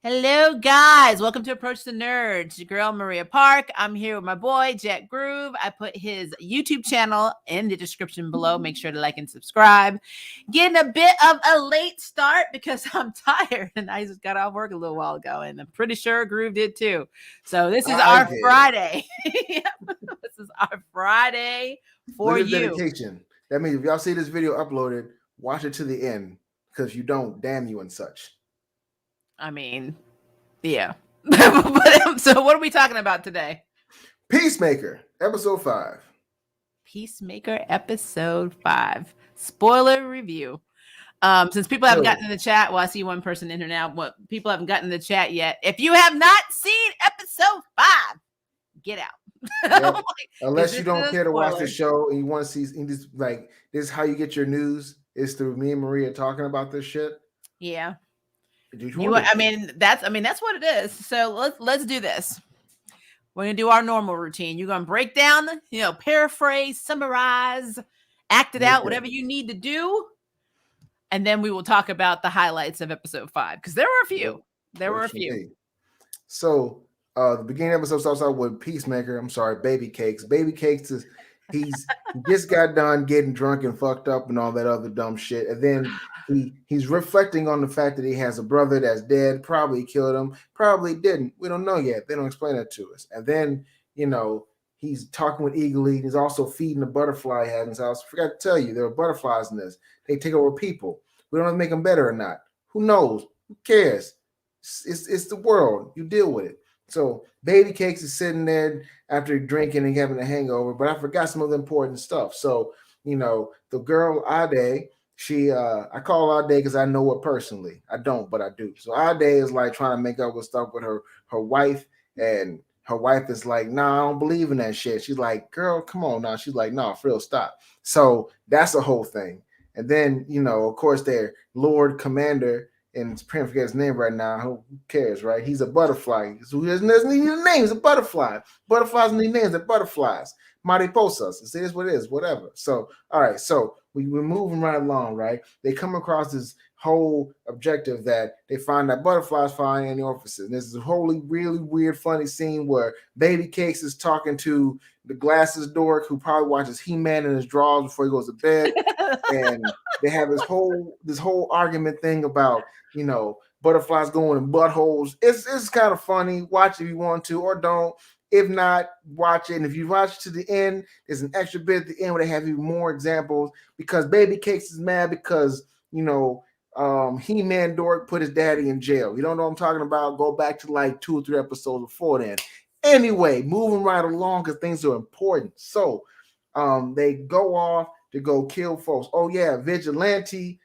Hello, guys. Welcome to Approach the Nerds. Your girl, Maria Park. I'm here with my boy, Jack Groove. I put his YouTube channel in the description below. Make sure to like and subscribe. Getting a bit of a late start because I'm tired and I just got off work a little while ago, and I'm pretty sure Groove did too. So this is our Friday. This is our Friday for Look at you. dedication. That means if y'all see this video uploaded, watch it to the end because you don't, damn you and such. I mean, yeah. So what are we talking about today? Peacemaker, episode 5. Peacemaker, episode 5. Spoiler review. Since people haven't gotten in the chat, well, I see one person in here now. What people haven't gotten in the chat yet. If you have not seen episode 5, get out. Yep. Like, unless you don't care to watch the show and you want to see this, like this is how you get your news is through me and Maria talking about this shit. Yeah. I mean that's what it is. So let's do this. We're gonna do our normal routine. You're gonna break down, paraphrase, summarize, act it out, whatever you need to do, and then we will talk about the highlights of episode 5 because there were a few. There were a few. So the beginning episode starts out with Peacemaker. I'm sorry, Baby Cakes. Baby Cakes is he just got done getting drunk and fucked up and all that other dumb shit, and then he's reflecting on the fact that he has a brother that's dead. Probably killed him. Probably didn't. We don't know yet. They don't explain that to us. And then he's talking with Eagle. He's also feeding the butterfly he has in his house. I forgot to tell you there are butterflies in this. They take over people. We don't know if they make them better or not. Who knows? Who cares? It's the world. You deal with it. So Baby Cakes is sitting there after drinking and having a hangover, but I forgot some of the important stuff. So, the girl Ade, I call Ade because I know her personally. I don't, but I do. So Ade is like trying to make up with stuff with her wife, and her wife is like, nah, I don't believe in that shit. She's like, girl, come on now. She's like, no, for real, stop. So that's a whole thing. And then, of course, their Lord Commander, and I forget his name right now. Who cares, right? He's a butterfly. So he doesn't need a name. He's a butterfly. Butterflies need names. They're butterflies. Mariposas. It is what it is. Whatever. So, all right. So we're moving right along, right? They come across this whole objective that they find that butterflies flying in the orifices. And this is a wholly, really weird, funny scene where Baby Cakes is talking to the glasses dork who probably watches He-Man in his drawers before he goes to bed. And they have this whole argument thing about butterflies going in buttholes. It's kind of funny. Watch if you want to, or don't. If not, watch it. And if you watch to the end, there's an extra bit at the end where they have even more examples because Baby Cakes is mad because He-Man dork put his daddy in jail. You don't know what I'm talking about? Go back to like 2 or 3 episodes before then. Anyway, moving right along because things are important. So they go off to go kill folks. Oh yeah, Vigilante,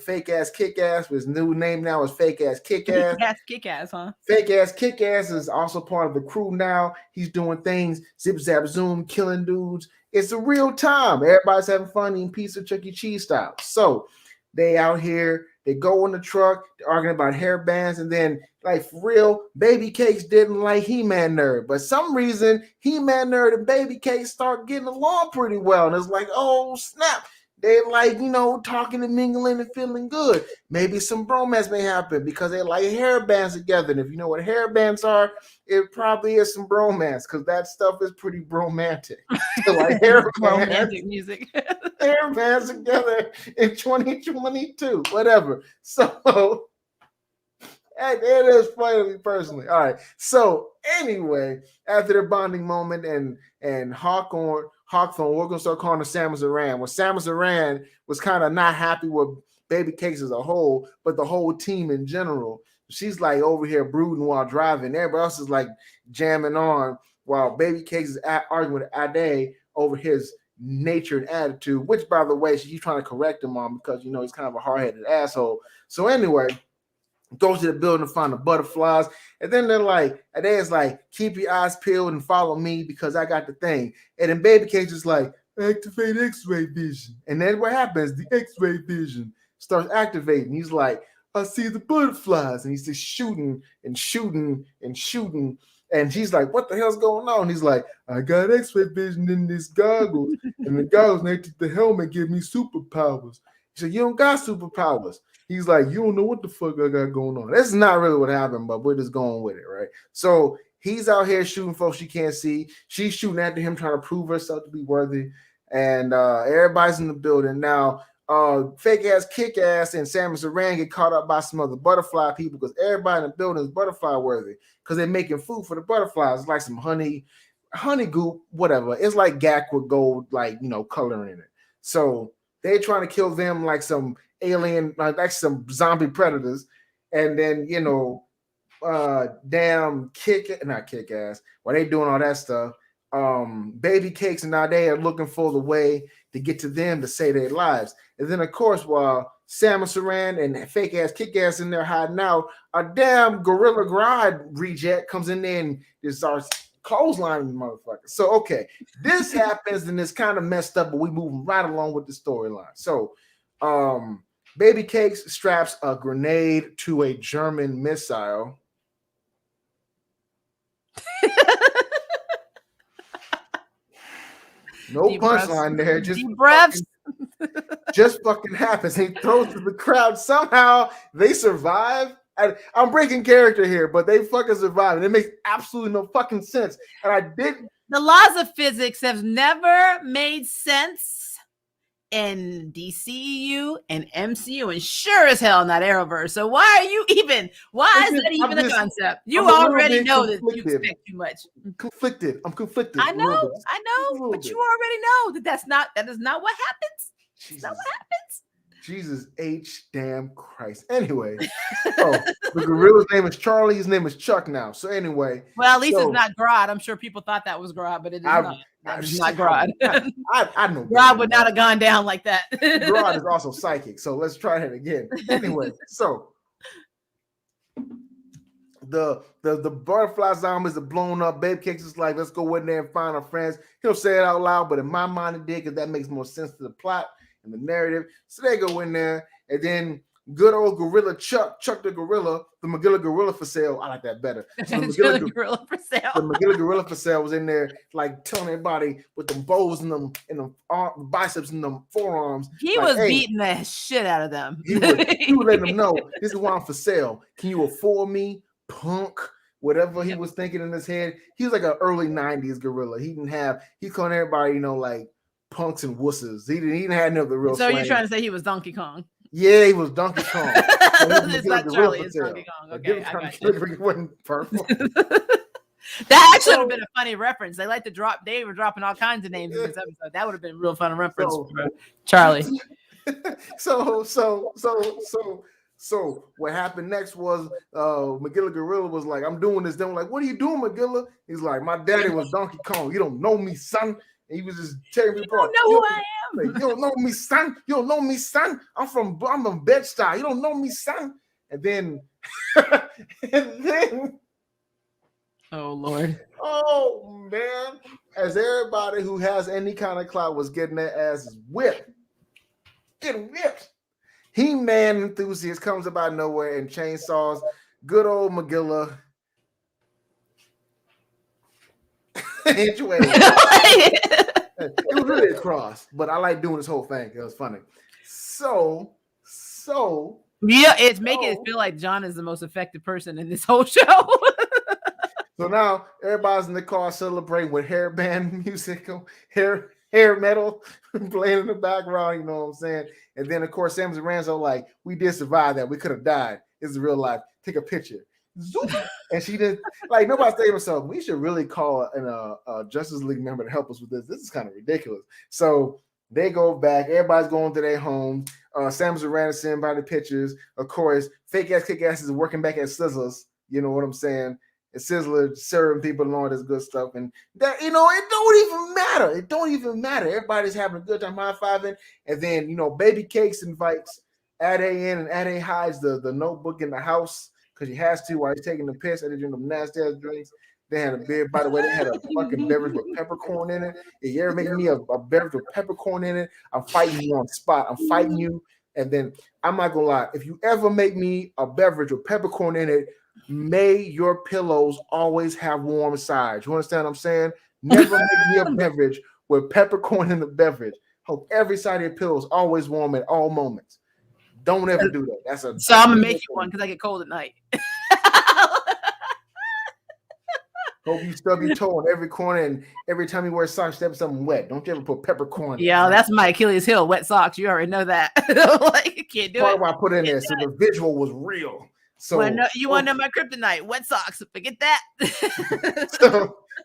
fake ass kick ass. His new name now is fake ass kick ass. Kick ass, huh? Fake ass kick ass is also part of the crew now. He's doing things, zip zap zoom, killing dudes. It's a real time. Everybody's having fun eating pizza, Chuck E. Cheese style. So they out here, they go in the truck, they're arguing about hair bands, and then, like, for real, Baby Cakes didn't like He-Man Nerd. But some reason, He-Man Nerd and Baby Cakes start getting along pretty well. And it's like, oh, snap. They're like, talking and mingling and feeling good. Maybe some bromance may happen because they like hair bands together. And if you know what hair bands are, it probably is some bromance because that stuff is pretty bromantic. Like hair romantic music. Hair bands together in 2022, whatever. So it is funny to me personally. All right. So anyway, after their bonding moment and Hawthorne, we're gonna start calling her Samus Aran. Well, Samus Aran was kind of not happy with Baby Cakes as a whole, but the whole team in general. She's like over here brooding while driving. Everybody else is like jamming on while Baby Cakes is arguing with Ade over his nature and attitude, which, by the way, she's trying to correct him on because he's kind of a hard-headed asshole. So anyway, goes to the building to find the butterflies, and then they're like, Ade's like, keep your eyes peeled and follow me because I got the thing. And then Baby Cakes is like, activate X-ray vision. And then what happens? The X-ray vision starts activating. He's like, I see the butterflies, and he's just shooting and shooting and shooting. And she's like, what the hell's going on? He's like, I got X-ray vision in these goggles, and the goggles next to the helmet give me superpowers. He said, you don't got superpowers. He's like, you don't know what the fuck I got going on. This is not really what happened, but we're just going with it, right? So he's out here shooting folks she can't see. She's shooting after him, trying to prove herself to be worthy. And everybody's in the building now. Fake ass, kick ass, and Samus Aran get caught up by some other butterfly people because everybody in the building is butterfly worthy because they're making food for the butterflies. It's like some honey goop, whatever. It's like gack with gold, like coloring in it. So they're trying to kill them like some alien, like some zombie predators, and then damn not kick ass. While they doing all that stuff, baby cakes and now they are looking for the way to get to them to save their lives. And then of course, while Samus Aran and fake ass kick ass in there hiding out, a damn Gorilla Grodd reject comes in there and just starts clotheslining the motherfucker. So okay, this happens and it's kind of messed up, but we moving right along with the storyline. So Baby Cakes straps a grenade to a German missile. No punchline there. Just deep breaths. Just fucking happens. He throws to the crowd. Somehow they survive. I'm breaking character here, but they fucking survive. And it makes absolutely no fucking sense. And I didn't. The laws of physics have never made sense in DCU and MCU, and sure as hell not Arrowverse. So why is that even a concept? You already know that you expect too much. I'm conflicted. I know, but you already know that that is not what happens. That's not what happens. Jesus H damn Christ. Anyway, the gorilla's name is Charlie. His name is Chuck now. So anyway, well, at least it's not Grodd. I'm sure people thought that was Grodd, but it is not. It's not Grodd. I know Grodd would not have gone down like that. Grodd is also psychic. So let's try that again. Anyway, so the butterfly zombies are blown up. Babe Cakes is like, let's go in there and find our friends. He'll say it out loud, but in my mind it did because that makes more sense to the plot and the narrative. So they go in there, and then good old gorilla Chuck the gorilla, the McGilla gorilla for sale. I like that better. So the McGilla gorilla for sale. The McGilla gorilla for sale was in there, like telling everybody with them bows and them biceps and them forearms. He was beating the shit out of them. He would let them know, this is why I'm for sale. Can you afford me, punk? Whatever he was thinking in his head. He was like an early 90s gorilla. He's calling everybody, like punks and wusses. He didn't have no of the real. So you're trying to say he was Donkey Kong? Yeah, he was Donkey Kong. It's not Charlie, it's Donkey Kong. Okay, I got you. It wasn't purple. That actually would have been a funny reference. They like to drop. They were dropping all kinds of names in this episode. That would have been a real fun reference for Charlie. So what happened next was McGilla Gorilla was like, I'm doing this. Then like, what are you doing, McGilla? He's like, my daddy was Donkey Kong. You don't know me, son. And he was just tearing me apart. You don't know who I am. You don't know me, son. You don't know me, son. I'm from Bed-Stuy. You don't know me, son. And then oh Lord. Oh man. As everybody who has any kind of clout was getting their asses whipped. Getting whipped. He-Man enthusiast comes up out of nowhere and chainsaws good old McGilla. Anyway, it was really a cross, but I like doing this whole thing. It was funny. So yeah, it's making it feel like John is the most effective person in this whole show. So now everybody's in the car celebrating with hairband music, hair metal playing in the background. You know what I'm saying? And then of course Samus Aran's like, we did survive that. We could have died. This is real life. Take a picture. And she did like nobody's thinking herself. We should really call a Justice League member to help us with this. This is kind of ridiculous. So they go back. Everybody's going to their homes. Samus Aran is sending by the pictures. Of course, fake ass kick ass is working back at Sizzler's. You know what I'm saying? And Sizzler serving people and all this good stuff. And that it don't even matter. It don't even matter. Everybody's having a good time high-fiving. And then Baby Cakes invites Ade in, and Ade hides the notebook in the house. Because he has to while he's taking the piss and they're doing them nasty ass drinks. They had a beer. By the way, they had a fucking beverage with peppercorn in it. If you ever make me a beverage with peppercorn in it, I'm fighting you on spot. I'm fighting you. And then I'm not gonna lie. If you ever make me a beverage with peppercorn in it, may your pillows always have warm sides. You understand what I'm saying? Never make me a beverage with peppercorn in the beverage. Hope every side of your pillow is always warm at all moments. Don't ever do that. That's a so I'm gonna make you one because I get cold at night. Hope you stub your toe on every corner, and every time you wear socks, step something wet. Don't you ever put peppercorn? Yeah, that's my Achilles heel. Wet socks. You already know that. Like you can't do Part it. why I put in there, so the visual was real. So You want to know my kryptonite? Wet socks. Forget that.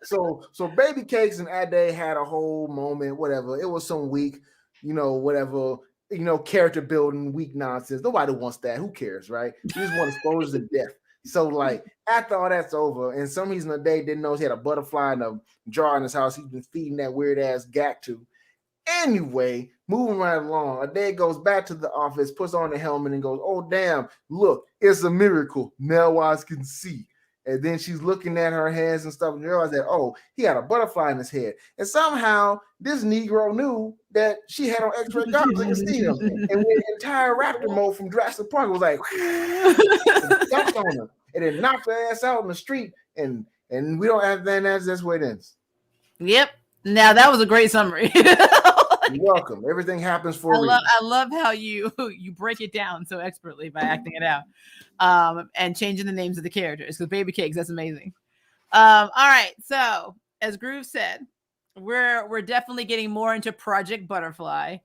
so Baby Cakes and Ade had a whole moment. Whatever. It was some weak, whatever. Character building, weak nonsense. Nobody wants that. Who cares, right? You just want exposure to death. So, like, after all that's over, and some reason Ade didn't know he had a butterfly in a jar in his house. He's been feeding that weird ass gack to. Anyway, moving right along, Ade goes back to the office, puts on the helmet, and goes, "Oh damn! Look, it's a miracle. Now eyes can see." And then she's looking at her hands and stuff, and realized that, oh, he had a butterfly in his head. And somehow this Negro knew that she had on X-ray goggles and could see him. And went entire raptor mode from Jurassic Park. It was like jumped on her and then knocked her ass out in the street. And we don't have that. That's where it ends. Yep. Now that was a great summary. You're welcome. Everything happens for a reason. I love how you break it down so expertly by acting it out, and changing the names of the characters. Because Baby Cakes, that's amazing. All right, so as Groove said, we're definitely getting more into Project Butterfly.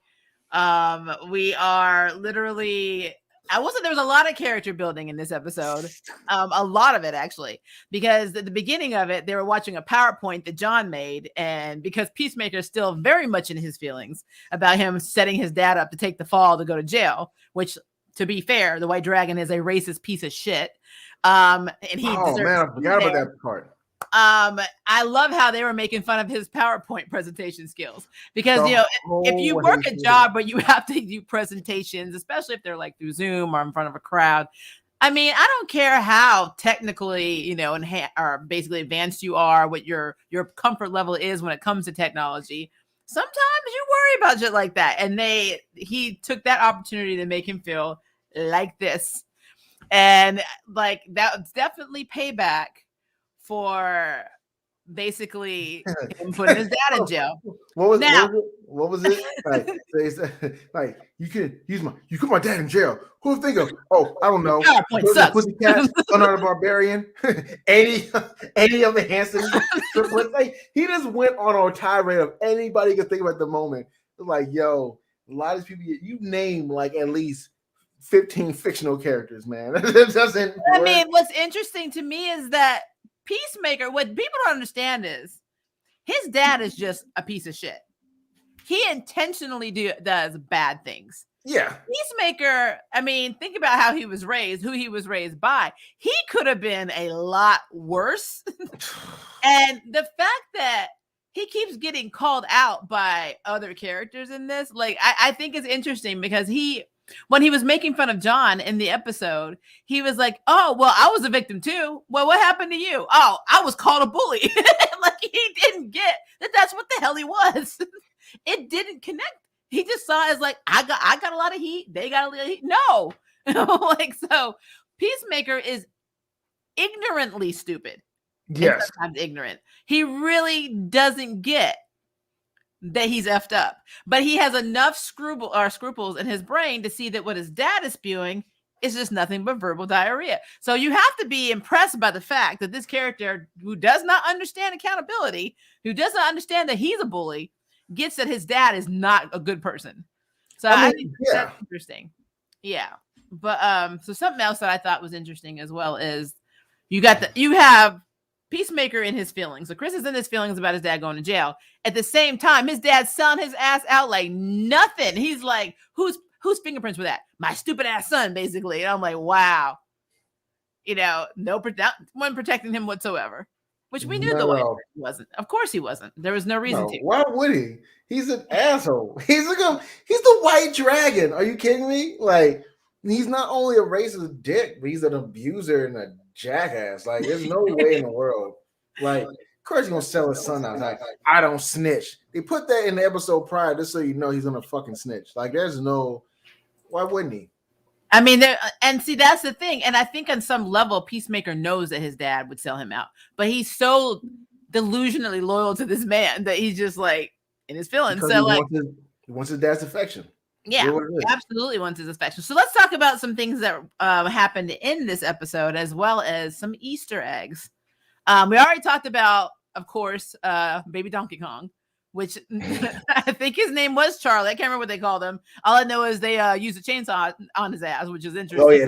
We are literally. I will say there was a lot of character building in this episode. A lot of it, actually, because at the beginning of it, they were watching a PowerPoint that John made. And because Peacemaker is still very much in his feelings about him setting his dad up to take the fall to go to jail, which, to be fair, the White Dragon is a racist piece of shit. And he man, I forgot about that part. I love how they were making fun of his PowerPoint presentation skills because if you work a job where you have to do presentations, especially if they're like through Zoom or in front of a crowd. I mean, I don't care how technically, or basically advanced you are, what your comfort level is when it comes to technology. Sometimes you worry about shit like that, and he took that opportunity to make him feel like this, and like that's definitely payback for basically him putting his dad in jail. What was it? Like you put my dad in jail. Who would think of? Oh, I don't know. Pussycat, Son of the Barbarian, Eddie of the Hanson. Like, he just went on a tirade of anybody could think of at the moment. It's like, yo, a lot of people you name like at least 15 fictional characters, man. It doesn't. I mean, what's interesting to me is that Peacemaker, what people don't understand is his dad is just a piece of shit. He intentionally does bad things. Yeah. Peacemaker, I mean, think about how he was raised, who he was raised by. He could have been a lot worse. And the fact that he keeps getting called out by other characters in this, like, I think it's interesting because when he was making fun of John in the episode, he was like, "Oh, well, I was a victim too. Well, what happened to you? Oh, I was called a bully." Like, he didn't get that that's what the hell he was. It didn't connect. He just saw it as like, I got a lot of heat. They got a lot of heat. No. Like, so Peacemaker is ignorantly stupid. Yes. Sometimes ignorant. He really doesn't get that he's effed up, but he has enough scruples in his brain to see that what his dad is spewing is just nothing but verbal diarrhea. So you have to be impressed by the fact that this character, who does not understand accountability, who doesn't understand that he's a bully, gets that his dad is not a good person. So I think that's interesting. Yeah. But so something else that I thought was interesting as well is you have Peacemaker in his feelings. So Chris is in his feelings about his dad going to jail. At the same time, his dad's selling his ass out like nothing. He's like, whose fingerprints were that? My stupid ass son, basically. And I'm like, wow. No one protecting him whatsoever. Which we knew the White Dragon wasn't. Of course he wasn't. There was no reason to. Why would he? He's an asshole. He's the White Dragon. Are you kidding me? Like, he's not only a racist dick, but he's an abuser and a jackass. Like, there's no way in the world. Like, of course he's gonna sell his son out. Like, I don't snitch. They put that in the episode prior just so you know he's gonna fucking snitch. Like, there's no. Why wouldn't he? I mean, and see, that's the thing. And I think on some level, Peacemaker knows that his dad would sell him out, but he's so delusionally loyal to this man that he's just like in his feelings. Because he wants his dad's affection. Yeah, he absolutely wants his affection. So let's talk about some things that happened in this episode, as well as some Easter eggs. We already talked about, of course, Baby Donkey Kong, which I think his name was Charlie. I can't remember what they called him. All I know is they used a chainsaw on his ass, which is interesting. Oh yeah,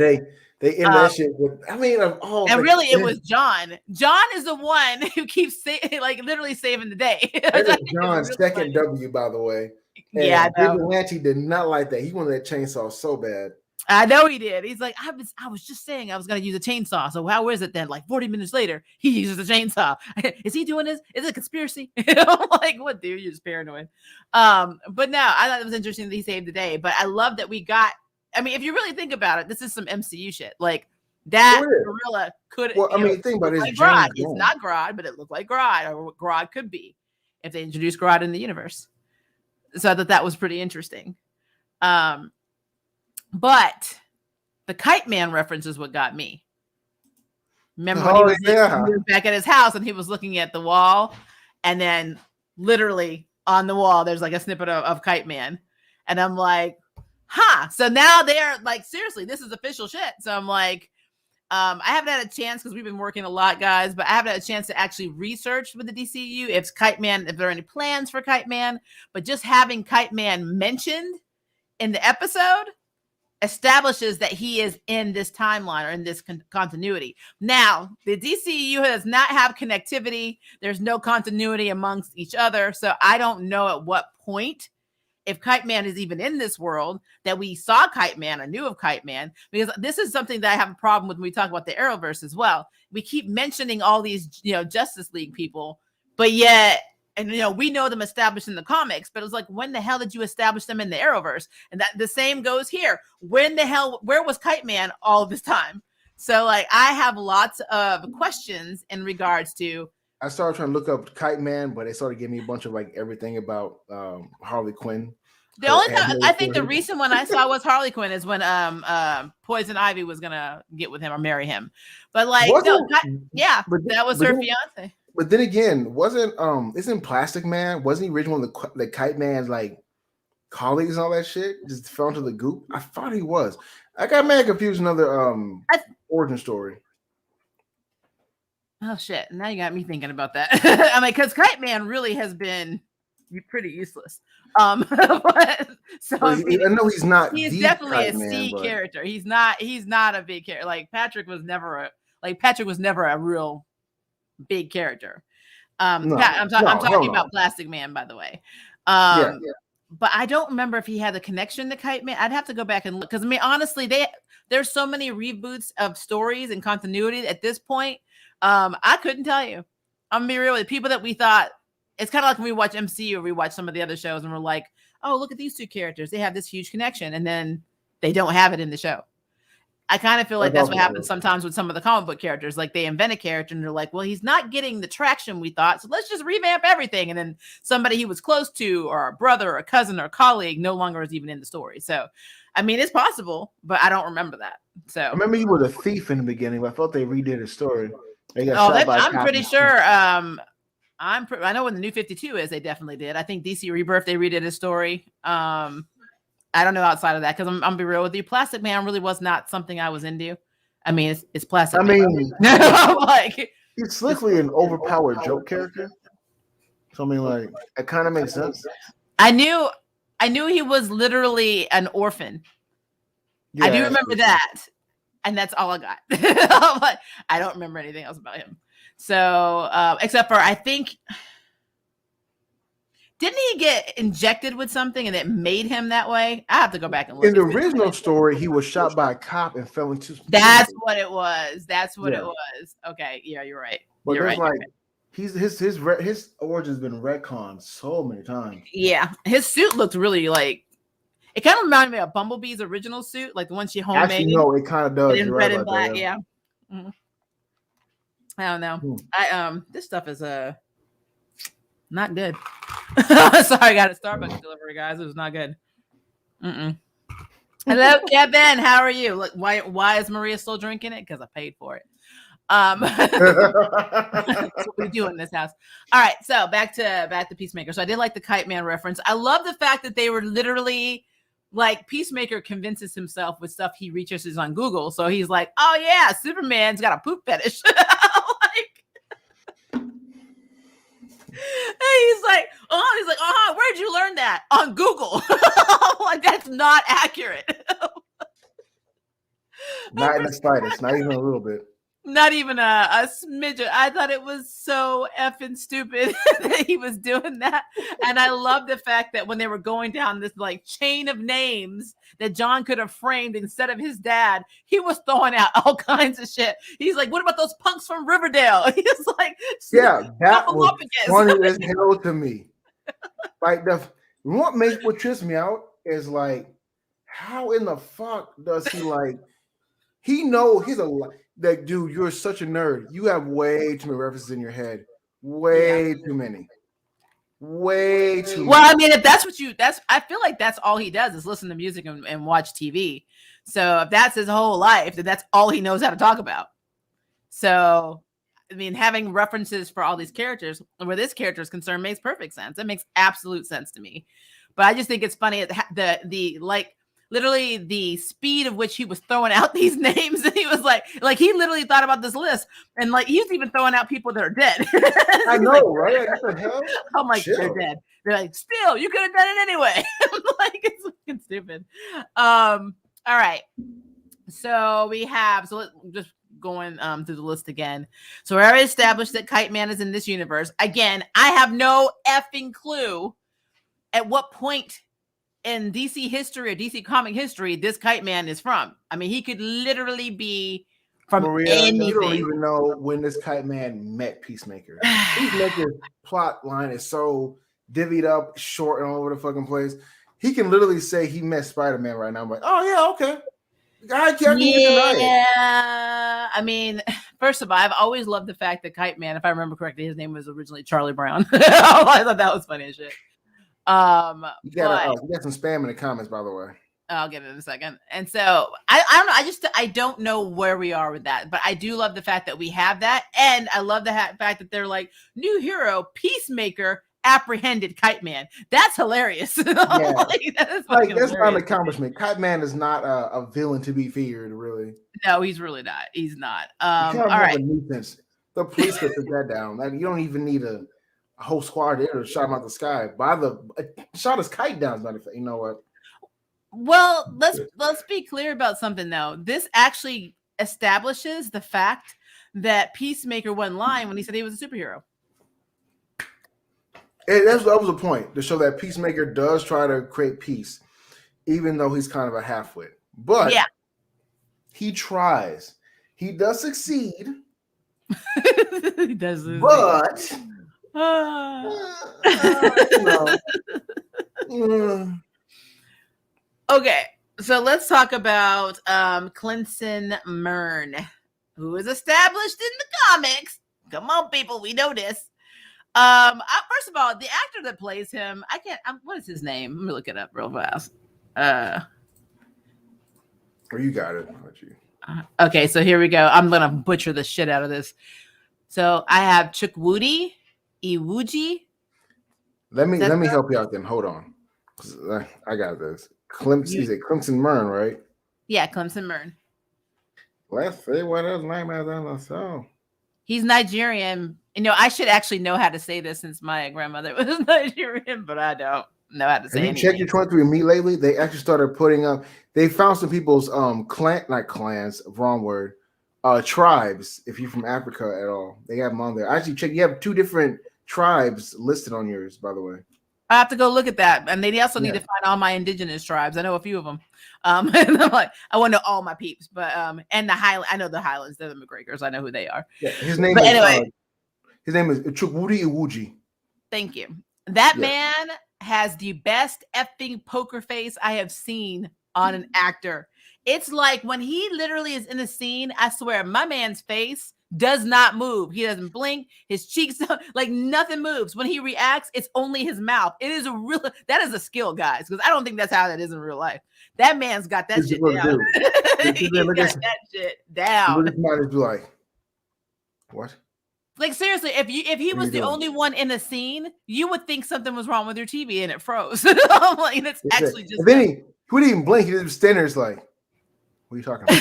they end that shit with. I mean, and really, it was John. John is the one who keeps literally saving the day. That is John's really second funny. W, by the way. And yeah, Vigilante did not like that. He wanted that chainsaw so bad. I know he did. He's like, I was just saying I was going to use a chainsaw. So how is it then? Like 40 minutes later, he uses a chainsaw. Is he doing this? Is it a conspiracy? I'm like, what, dude? You're just paranoid. But no, I thought it was interesting that he saved the day. But I love that we got. I mean, if you really think about it, this is some MCU shit. Like that gorilla could. Well, I mean, think about it. Like Grodd. It's not Grodd, but it looked like Grodd, or what Grodd could be if they introduced Grodd in the universe. So I thought that was pretty interesting. But the Kite Man reference is what got me. Remember when he was back at his house and he was looking at the wall, and then literally on the wall there's like a snippet of Kite Man, and I'm like, huh. So now they're like, seriously, this is official shit. So I'm like, I haven't had a chance because we've been working a lot, guys, but I haven't had a chance to actually research with the DCU if Kite Man, if there are any plans for Kite Man. But just having Kite Man mentioned in the episode establishes that he is in this timeline or in this continuity. Now, the DCU does not have connectivity. There's no continuity amongst each other. So I don't know at what point, if Kite Man is even in this world, that we saw Kite Man or knew of Kite Man, because this is something that I have a problem with when we talk about the Arrowverse as well. We keep mentioning all these, Justice League people, but yet, and we know them established in the comics, but it was like, when the hell did you establish them in the Arrowverse? And that the same goes here. Where was Kite Man all this time? So like, I have lots of questions in regards to. I started trying to look up Kite Man, but they started giving me a bunch of like everything about Harley Quinn. The only time I think the recent one I saw was Harley Quinn is when Poison Ivy was gonna get with him or marry him, but like that was her fiance. But then again, isn't Plastic Man? Wasn't he originally one of the Kite Man's like colleagues and all that shit? Just fell into the goop. I thought he was. I got mad confused. Another origin story. Oh shit! Now you got me thinking about that. I mean, because Kite Man really has been pretty useless. So I know he's not. He's definitely a C character. He's not a big character. Like Patrick was never a real big character. I'm talking about Plastic Man, by the way. But I don't remember if he had a connection to Kite Man. I'd have to go back and look, because I mean, honestly, there's so many reboots of stories and continuity at this point. I couldn't tell you. I'm gonna be real with people that we thought. It's kind of like when we watch MCU or we watch some of the other shows and we're like, oh, look at these two characters. They have this huge connection, and then they don't have it in the show. I kind of feel like that's what happens sometimes with some of the comic book characters. Like they invent a character and they're like, well, he's not getting the traction we thought, so let's just revamp everything. And then somebody he was close to, or a brother or a cousin or a colleague, no longer is even in the story. So, I mean, it's possible, but I don't remember that. So I remember he was a thief in the beginning, but I thought they redid his story. I'm pretty sure. I know when the New 52 is, they definitely did. I think DC Rebirth, they redid his story. I don't know outside of that, because I'm be real with you. Plastic Man really was not something I was into. I mean, it's Plastic Man. Like he's slickly an overpowered joke character. So I mean, like, it kind of makes sense. I knew he was literally an orphan. Yeah, I do remember that. And that's all I got. I don't remember anything else about him. So, except for, I think, didn't he get injected with something and it made him that way? I have to go back and look. In the original story, he was shot by a cop and fell into. That's what it was. It was. Okay, yeah, you're right. But you're right. Like, his origin's been retconned so many times. Yeah, his suit looked really like. It kind of reminded me of Bumblebee's original suit, like the one she homemade. Actually, no, it kind of does. In red and black, yeah. Mm-hmm. I don't know. This stuff is not good. Sorry, I got a Starbucks delivery, guys. It was not good. Hello, Kevin. How are you? Look, why is Maria still drinking it? Because I paid for it. That's what we do in this house. All right, so back to Peacemaker. So I did like the Kite Man reference. I love the fact that they were literally like Peacemaker convinces himself with stuff he researches on Google. So he's like, oh yeah, Superman's got a poop fetish. Like, he's like, where'd you learn that? On Google. Like, that's not accurate. Not in the slightest, not even a little bit. Not even a smidgen. I thought it was so effing stupid that he was doing that. And I love the fact that when they were going down this like chain of names that John could have framed instead of his dad, he was throwing out all kinds of shit. He's like, what about those punks from Riverdale? He's like, yeah, that was funny as hell to me. Like, what trips me out is like, how in the fuck does he like, he know he's a like, dude, you're such a nerd. You have way too many references in your head. Way too many. Way too many. Well, I mean, if that's what I feel like that's all he does is listen to music and watch TV. So if that's his whole life, then that's all he knows how to talk about. So, I mean, having references for all these characters, where this character is concerned, makes perfect sense. It makes absolute sense to me. But I just think it's funny the like, literally the speed of which he was throwing out these names. And he was like he literally thought about this list, and like he's even throwing out people that are dead. I know, like, right? What the hell? I'm like, they're dead. They're like, still, you could have done it anyway. I'm like, it's fucking stupid. All right. So we have, let's just going through the list again. So we already established that Kite Man is in this universe. Again, I have no effing clue at what point in DC history or DC comic history this Kite Man is from. I mean, he could literally be from anything. You don't even know when this Kite Man met Peacemaker. Peacemaker's plot line is so divvied up, short, and all over the fucking place. He can literally say he met Spider-Man right now. I'm like, oh yeah, okay. I mean, first of all, I've always loved the fact that Kite Man, if I remember correctly, his name was originally Charlie Brown. I thought that was funny as shit. You got some spam in the comments, by the way. I'll get it in a second. And so I don't know. I don't know where we are with that, but I do love the fact that we have that, and I love the fact that they're like, new hero, Peacemaker apprehended Kite Man. That's hilarious. Yeah. That's not an accomplishment. Kite Man is not a villain to be feared, really. No, he's really not. He's not. All right. The police could put that down. Like, you don't even need a whole squad there to shot him out the sky. Shot his kite down. You know what? Well, let's be clear about something though. This actually establishes the fact that Peacemaker wasn't lying when he said he was a superhero. And that was the point, to show that Peacemaker does try to create peace, even though he's kind of a half-wit. But he tries. He does succeed. He does. But okay, so let's talk about Clemson Mern, who is established in the comics. Come on, people, we know this. First of all, the actor that plays him, what is his name? Let me look it up real fast. You got it. Okay, so here we go. I'm gonna butcher the shit out of this. So I have Chukwudi Iwuji. Let me help you out then. Hold on. I got this. Clemson Mern, right? Yeah, Clemson Mern. Let's see what his name is on the show. He's Nigerian. You know, I should actually know how to say this since my grandmother was Nigerian, but I don't know how to say it. Have you checked your 23andMe lately? They actually started putting up. They found some people's tribes. If you're from Africa at all, they have them on there. I actually check. You have 2 different tribes listed on yours, by the way. I have to go look at that, and they also need to find all my indigenous tribes. I know a few of them. And I'm like, I want to know all my peeps, but and the Highland. I know the Highlands. They're the McGregors. I know who they are. Yeah, his name is Chukwudi Iwuji. Thank you. That man has the best effing poker face I have seen on an actor. It's like when he literally is in the scene, I swear, my man's face does not move. He doesn't blink. His cheeks don't, like, nothing moves. When he reacts, it's only his mouth. That is a skill, guys, because I don't think that's how that is in real life. That man's got that shit down. He's got that shit down. Like, what? Like, seriously, if he was the only one in the scene, you would think something was wrong with your TV and it froze. Like, that's actually just. wouldn't even blink. He just stand there. It's like, what are you talking about?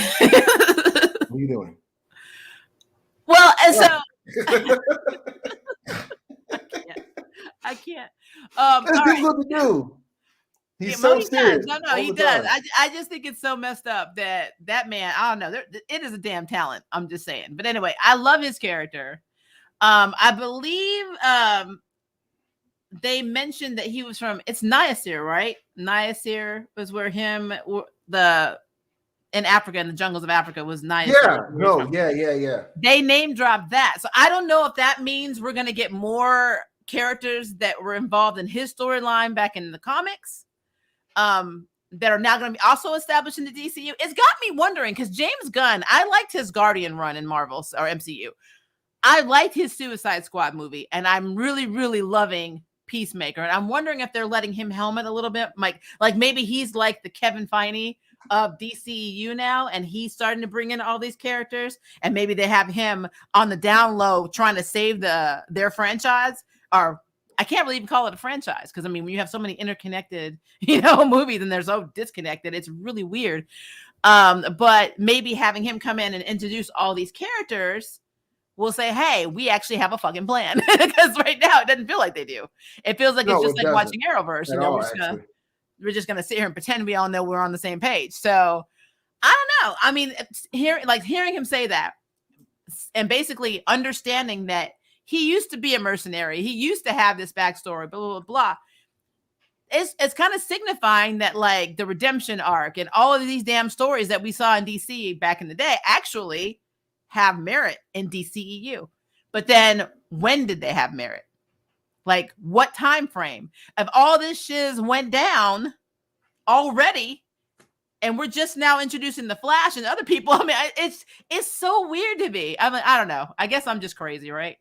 What are you doing? Well, and so I can't. It's All right. difficult to do. He's Yeah, so he serious. does. No, all he the does. time. I just think it's so messed up that man. I don't know. It is a damn talent. I'm just saying. But anyway, I love his character. I believe they mentioned that he was from. It's Niasir, right? Niasir was where in Africa, in the jungles of Africa, was Niasir. Yeah. No. Yeah. They name dropped that, so I don't know if that means we're gonna get more characters that were involved in his storyline back in the comics. That are now going to be also established in the DCU. It's got me wondering because James Gunn, I liked his Guardian run in Marvel or MCU. I liked his Suicide Squad movie, and I'm really, really loving Peacemaker. And I'm wondering if they're letting him helmet a little bit, like maybe he's like the Kevin Feige of DCU now, and he's starting to bring in all these characters, and maybe they have him on the down low trying to save their franchise. Or I can't really even call it a franchise because I mean, when you have so many interconnected, movies and they're so disconnected, it's really weird. But maybe having him come in and introduce all these characters will say, hey, we actually have a fucking plan. Because right now it doesn't feel like they do. It feels like it's just like watching Arrowverse. We're just gonna sit here and pretend we all know we're on the same page. So I don't know. I mean, hearing him say that and basically understanding that he used to be a mercenary. He used to have this backstory, blah, blah, blah. It's kind of signifying that like the redemption arc and all of these damn stories that we saw in DC back in the day actually have merit in DCEU. But then when did they have merit? Like what time frame? If all this shiz went down already and we're just now introducing the Flash and other people, I mean, it's so weird to me. I mean, I don't know. I guess I'm just crazy, right?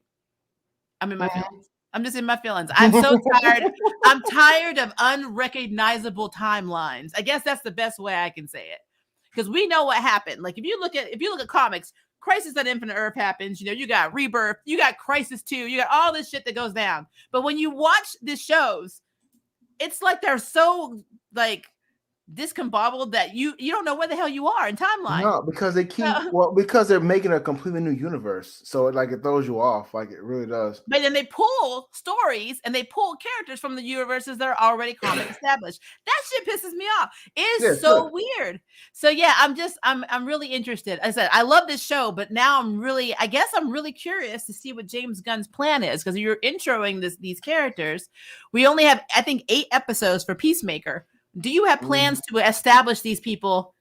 I'm in my feelings. I'm just in my feelings. I'm so tired. I'm tired of unrecognizable timelines. I guess that's the best way I can say it. Because we know what happened. Like if you look at comics, Crisis on Infinite Earth happens. You got Rebirth, you got Crisis 2, you got all this shit that goes down. But when you watch the shows, it's like they're so like discombobbled that you don't know where the hell you are in timeline. No, because they because they're making a completely new universe, so it throws you off, like it really does. But then they pull stories and they pull characters from the universes that are already comic established. That shit pisses me off. It's so weird. So yeah, I'm really interested. I said I love this show, but now I'm really curious to see what James Gunn's plan is because you're introing these characters. We only have I think 8 episodes for Peacemaker. Do you have plans to establish these people,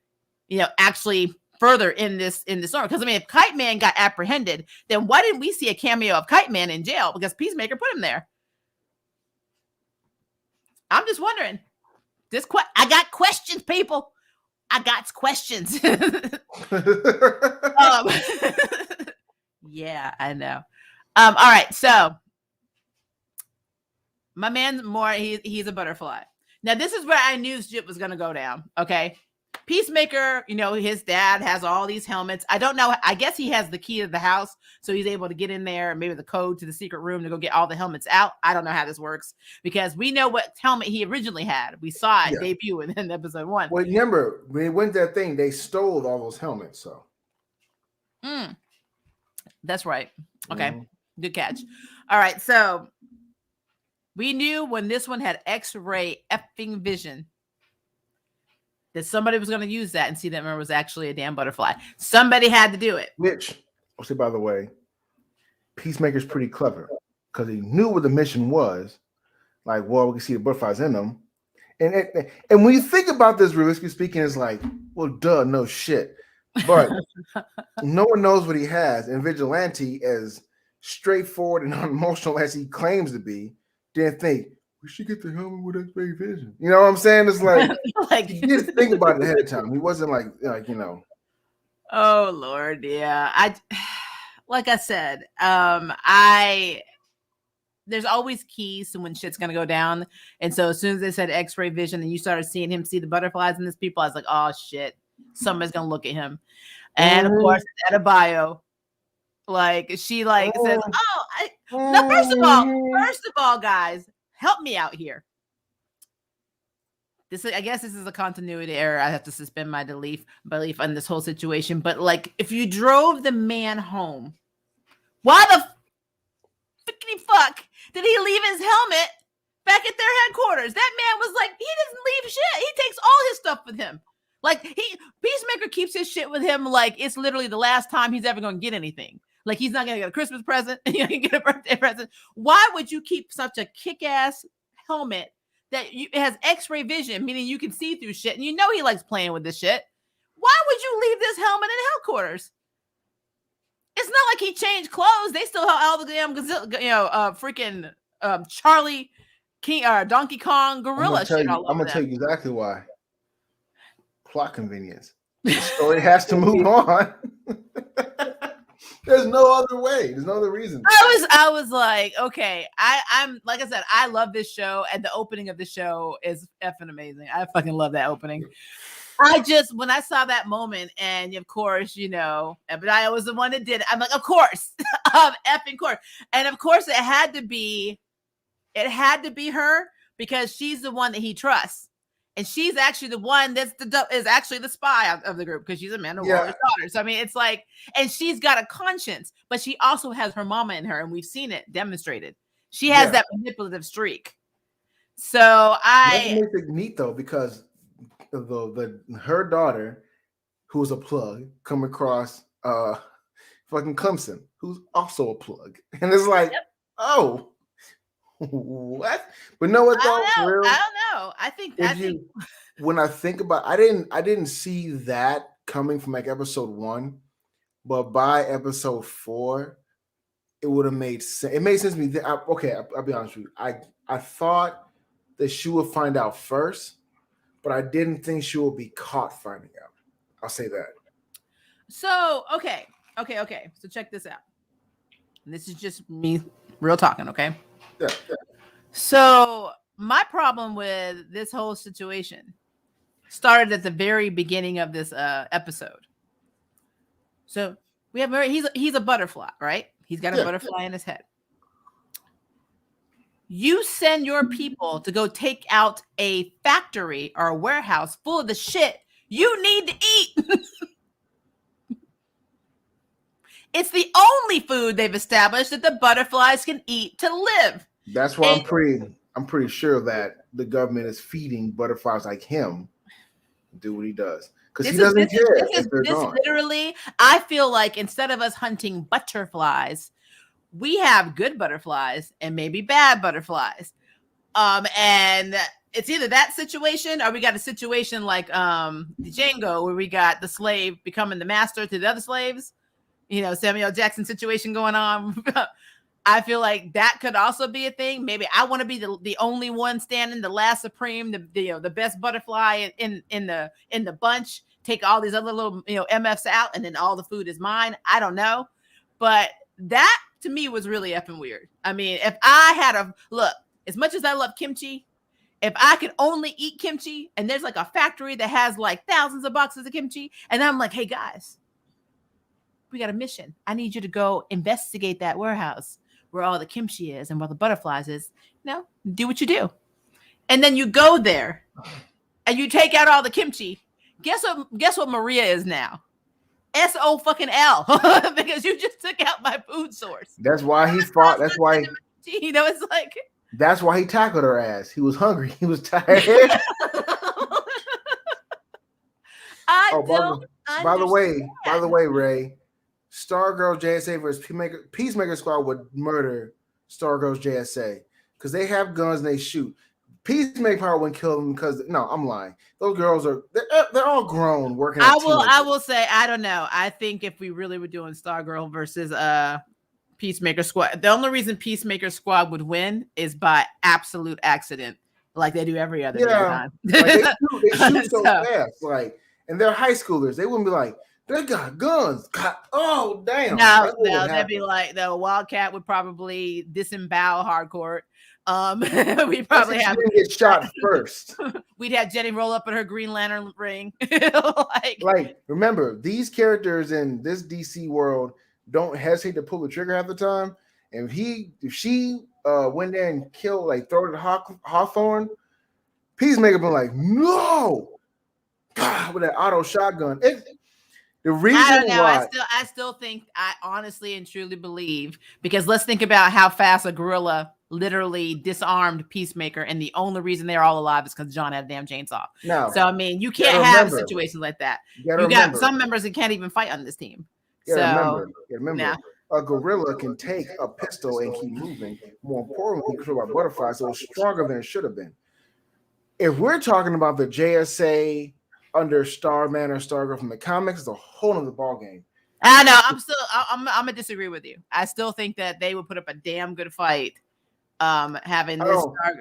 actually further in this story? Because I mean, if Kite Man got apprehended, then why didn't we see a cameo of Kite Man in jail? Because Peacemaker put him there. I'm just wondering. I got questions, people. I got questions. Yeah, I know. All right, so my man Moore, he's a butterfly. Now, this is where I knew shit was going to go down, okay? Peacemaker, his dad has all these helmets. I don't know. I guess he has the key to the house, so he's able to get in there and maybe the code to the secret room to go get all the helmets out. I don't know how this works because we know what helmet he originally had. We saw it debut in episode 1. Well, remember, when they went that thing, they stole all those helmets, so. That's right. Okay, good catch. All right, so we knew when this one had X-ray effing vision that somebody was going to use that and see that it was actually a damn butterfly. Somebody had to do it. Which, I'll say, by the way, Peacemaker's pretty clever because he knew what the mission was. Like, well, we can see the butterflies in them. And when you think about this, realistically speaking, it's like, well, duh, no shit. But no one knows what he has. And Vigilante, as straightforward and unemotional as he claims to be, didn't think we should get the helmet with X-ray vision. You know what I'm saying? It's like he didn't think about it ahead of time. He wasn't like. Oh Lord, yeah. Like I said, there's always keys to when shit's gonna go down. And so as soon as they said X-ray vision and you started seeing him see the butterflies in this people, I was like, oh shit, somebody's gonna look at him. And of course, at a bio, like she says, first of all, guys, help me out here. I guess this is a continuity error. I have to suspend my belief on this whole situation. But like, if you drove the man home, why the fickety fuck did he leave his helmet back at their headquarters? That man was like, he doesn't leave shit. He takes all his stuff with him. Like, Peacemaker keeps his shit with him like it's literally the last time he's ever going to get anything. Like, he's not going to get a Christmas present. He's going to get a birthday present. Why would you keep such a kick-ass helmet that it has X-ray vision, meaning you can see through shit, and you know he likes playing with this shit? Why would you leave this helmet in headquarters? It's not like he changed clothes. They still have all the damn freaking Charlie King or Donkey Kong gorilla shit all over I'm gonna tell them. you exactly why. Plot convenience. The story has to move on. There's no other way. There's no other reason. I was like, okay, I'm like I said, I love this show, and the opening of the show is effing amazing. I fucking love that opening. I just, when I saw that moment, and of course, you know, but I was the one that did it. I'm like, of course, effing course, and of course, it had to be her because she's the one that he trusts, and she's actually the one that's is actually the spy of the group because she's Amanda Waller's daughter. So I mean, it's like, and she's got a conscience, but she also has her mama in her, and we've seen it demonstrated. She has that manipulative streak. So That makes it neat though because her daughter, who's a plug, come across fucking Clemson, who's also a plug, and it's like, oh, what? But no, what though? I don't know. I think when I think about, I didn't see that coming from like episode 1, but by episode 4, it would have made sense. It made sense to me. I'll be honest with you. I thought that she would find out first, but I didn't think she would be caught finding out. I'll say that. So, okay. So check this out. And this is just me real talking, okay? Yeah. So my problem with this whole situation started at the very beginning of this episode. So we have he's a butterfly, right? He's got a butterfly in his head. You send your people to go take out a factory or a warehouse full of the shit you need to eat. It's the only food they've established that the butterflies can eat to live. That's why I'm pretty sure that the government is feeding butterflies like him to do what he does. Because he doesn't care if they're gone. Literally, I feel like instead of us hunting butterflies, we have good butterflies and maybe bad butterflies. And it's either that situation or we got a situation like Django where we got the slave becoming the master to the other slaves. You know, Samuel Jackson situation going on. I feel like that could also be a thing. Maybe I want to be the only one standing, the last supreme, the best butterfly in the bunch. Take all these other little MFs out, and then all the food is mine. I don't know, but that to me was really effing weird. I mean, if I had look, as much as I love kimchi, if I could only eat kimchi, and there's like a factory that has like thousands of boxes of kimchi, and I'm like, hey guys, we got a mission. I need you to go investigate that warehouse where all the kimchi is and where the butterflies is. Do what you do. And then you go there and you take out all the kimchi. Guess what Maria is now? SO fucking L because you just took out my food source. That's why he fought. That's why it's like that's why he tackled her ass. He was hungry. He was tired. By the way, Ray, Stargirl JSA versus Peacemaker Squad would murder Stargirl's JSA because they have guns and they shoot. Peacemaker probably wouldn't kill them because I'm lying. Those girls they're all grown working. I will say I don't know. I think if we really were doing Stargirl versus Peacemaker Squad, the only reason Peacemaker Squad would win is by absolute accident, like they do every other time. Like they shoot so fast, like, and they're high schoolers. They wouldn't be like, they got guns. Oh damn! No, they'd be like the Wildcat would probably disembowel hardcore. We probably have get shot first. We'd have Jenny roll up in her Green Lantern ring. like remember, these characters in this DC world don't hesitate to pull the trigger half the time. And if she went there and killed, like throw it at Hawthorne, Peacemaker been like, no, God, with that auto shotgun. The reason I don't know. why, I still think, I honestly and truly believe, because let's think about how fast a gorilla literally disarmed Peacemaker, and the only reason they're all alive is because John had a damn chainsaw. now, So I mean, you you gotta can't have remember, situations like that. you gotta You got remember, some members that can't even fight on this team. you gotta So remember, you gotta nah. remember, a gorilla can take a pistol and keep moving. More importantly, controlled by butterflies, so it's stronger than it should have been. If we're talking about the JSA under Starman or Stargirl from the comics, it's a whole nother ballgame. I know. I'm gonna disagree with you. I still think that they would put up a damn good fight. Having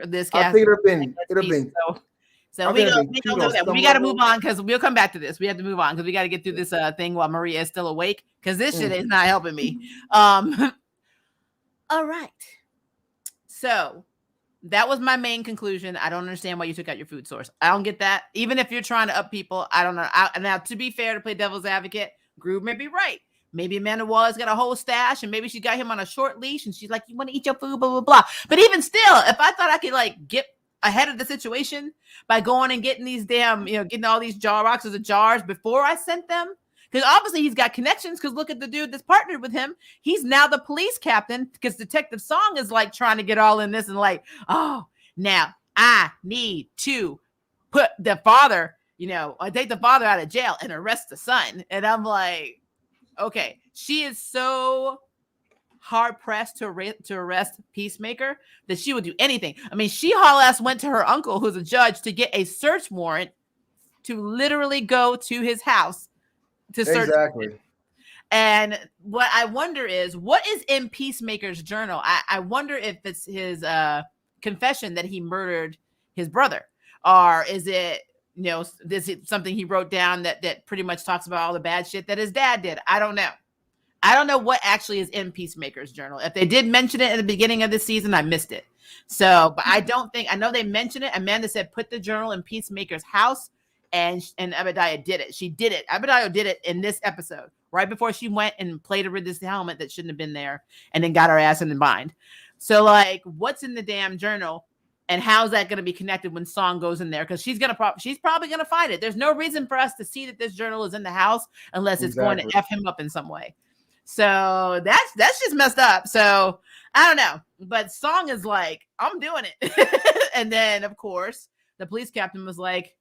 this I cast. think it'd have been. So we got to move on, because we'll come back to this. We have to move on because we got to get through this thing while Maria is still awake, because this shit is not helping me. All right. So that was my main conclusion. I don't understand why you took out your food source. I don't get that. Even if you're trying to up people, I don't know. Now, to be fair, to play devil's advocate, Groove may be right. Maybe Amanda Wallace got a whole stash, and maybe she got him on a short leash, and she's like, "You want to eat your food, blah blah blah." But even still, if I thought I could like get ahead of the situation by going and getting these damn, getting all these jar boxes of jars before I sent them, because obviously he's got connections. Because look at the dude that's partnered with him. He's now the police captain, because Detective Song is like trying to get all in this and like, oh, now I need to put the father, take the father out of jail and arrest the son. And I'm like, okay, she is so hard pressed to arrest Peacemaker that she would do anything. I mean, she haul ass went to her uncle, who's a judge, to get a search warrant to literally go to his house to search. Exactly. And what I wonder is, what is in Peacemaker's journal? I wonder if it's his confession that he murdered his brother, or is it, this is something he wrote down that pretty much talks about all the bad shit that his dad did. I don't know. I don't know what actually is in Peacemaker's journal. If they did mention it at the beginning of the season, I missed it. So, but I know they mentioned it. Amanda said, put the journal in Peacemaker's house, and Abadiah did it. She did it. Abadiah did it in this episode, right before she went and played her with this helmet that shouldn't have been there, and then got her ass in the bind. So, like, what's in the damn journal? And how's that going to be connected when Song goes in there? Because she's probably going to find it. There's no reason for us to see that this journal is in the house unless it's going to F him up in some way. So that's just messed up. So I don't know. But Song is like, I'm doing it. And then, of course, the police captain was like,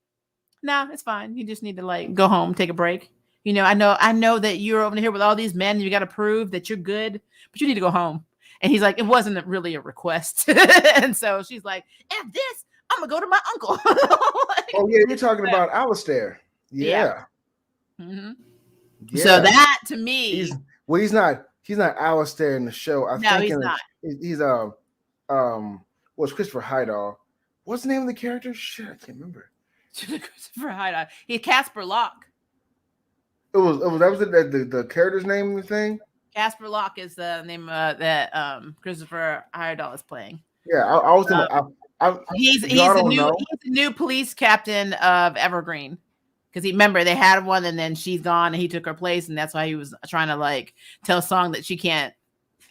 nah, it's fine. You just need to like go home, take a break. I know that you're over here with all these men. You got to prove that you're good, but you need to go home. And he's like, it wasn't really a request. And so she's like, F this, I'm going to go to my uncle. Like, oh, yeah, you're talking about Alistair. Yeah. Mm-hmm. Yeah. So that, to me... He's not Alistair in the show. He's not. He's what's Christopher Hydall. What's the name of the character? Shit, I can't remember. Christopher Hydall. He's Casper Locke. That was the character's name in the thing? Casper Locke is the name that Christopher Heyerdahl is playing. Yeah, I was thinking. He's the new police captain of Evergreen, because remember they had one and then she's gone and he took her place, and that's why he was trying to like tell Song that she can't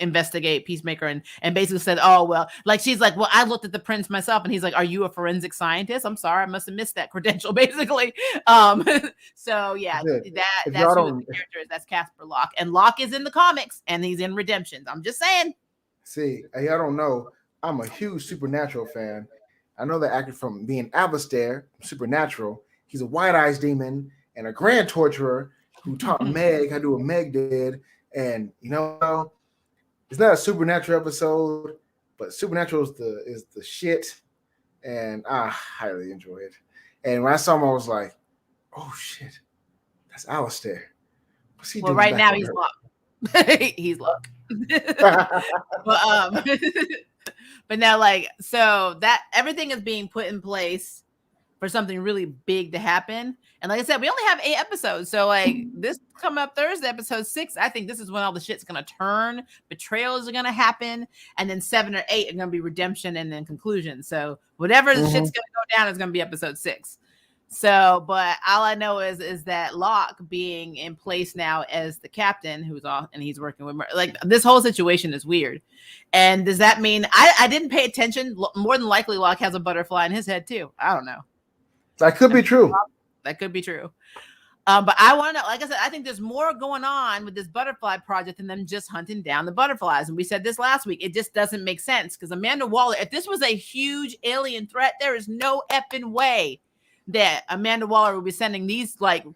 investigate Peacemaker, and basically said, oh well, like she's like, well, I looked at the prints myself, and he's like, are you a forensic scientist? I'm sorry, I must have missed that credential, basically. So yeah, that's who the character is. That's Casper Locke, and Locke is in the comics and he's in Redemptions. I'm just saying. See, I don't know. I'm a huge Supernatural fan. I know that actor from being Alistair, Supernatural. He's a white-eyes demon and a grand torturer who taught Meg how to do what Meg did, and it's not a Supernatural episode, but Supernatural is the shit, and I highly enjoy it. And when I saw him, I was like, "Oh shit, that's Alistair." What's he doing? Right now he's Locke. He's Locke. But now, like, so that everything is being put in place for something really big to happen. And like I said, we only have 8 episodes. So like this coming up Thursday, episode 6, I think this is when all the shit's going to turn. Betrayals are going to happen. And then 7 or 8 are going to be redemption and then conclusion. So whatever the shit's going to go down is going to be episode 6. So, but all I know is that Locke being in place now as the captain, who's off, and he's working with like this whole situation is weird. And does that mean I didn't pay attention? More than likely, Locke has a butterfly in his head too. I don't know. That could be true. That could be true. But I want to know, like I said, I think there's more going on with this butterfly project than them just hunting down the butterflies. And we said this last week. It just doesn't make sense because Amanda Waller, if this was a huge alien threat, there is no effing way that Amanda Waller would be sending these, like,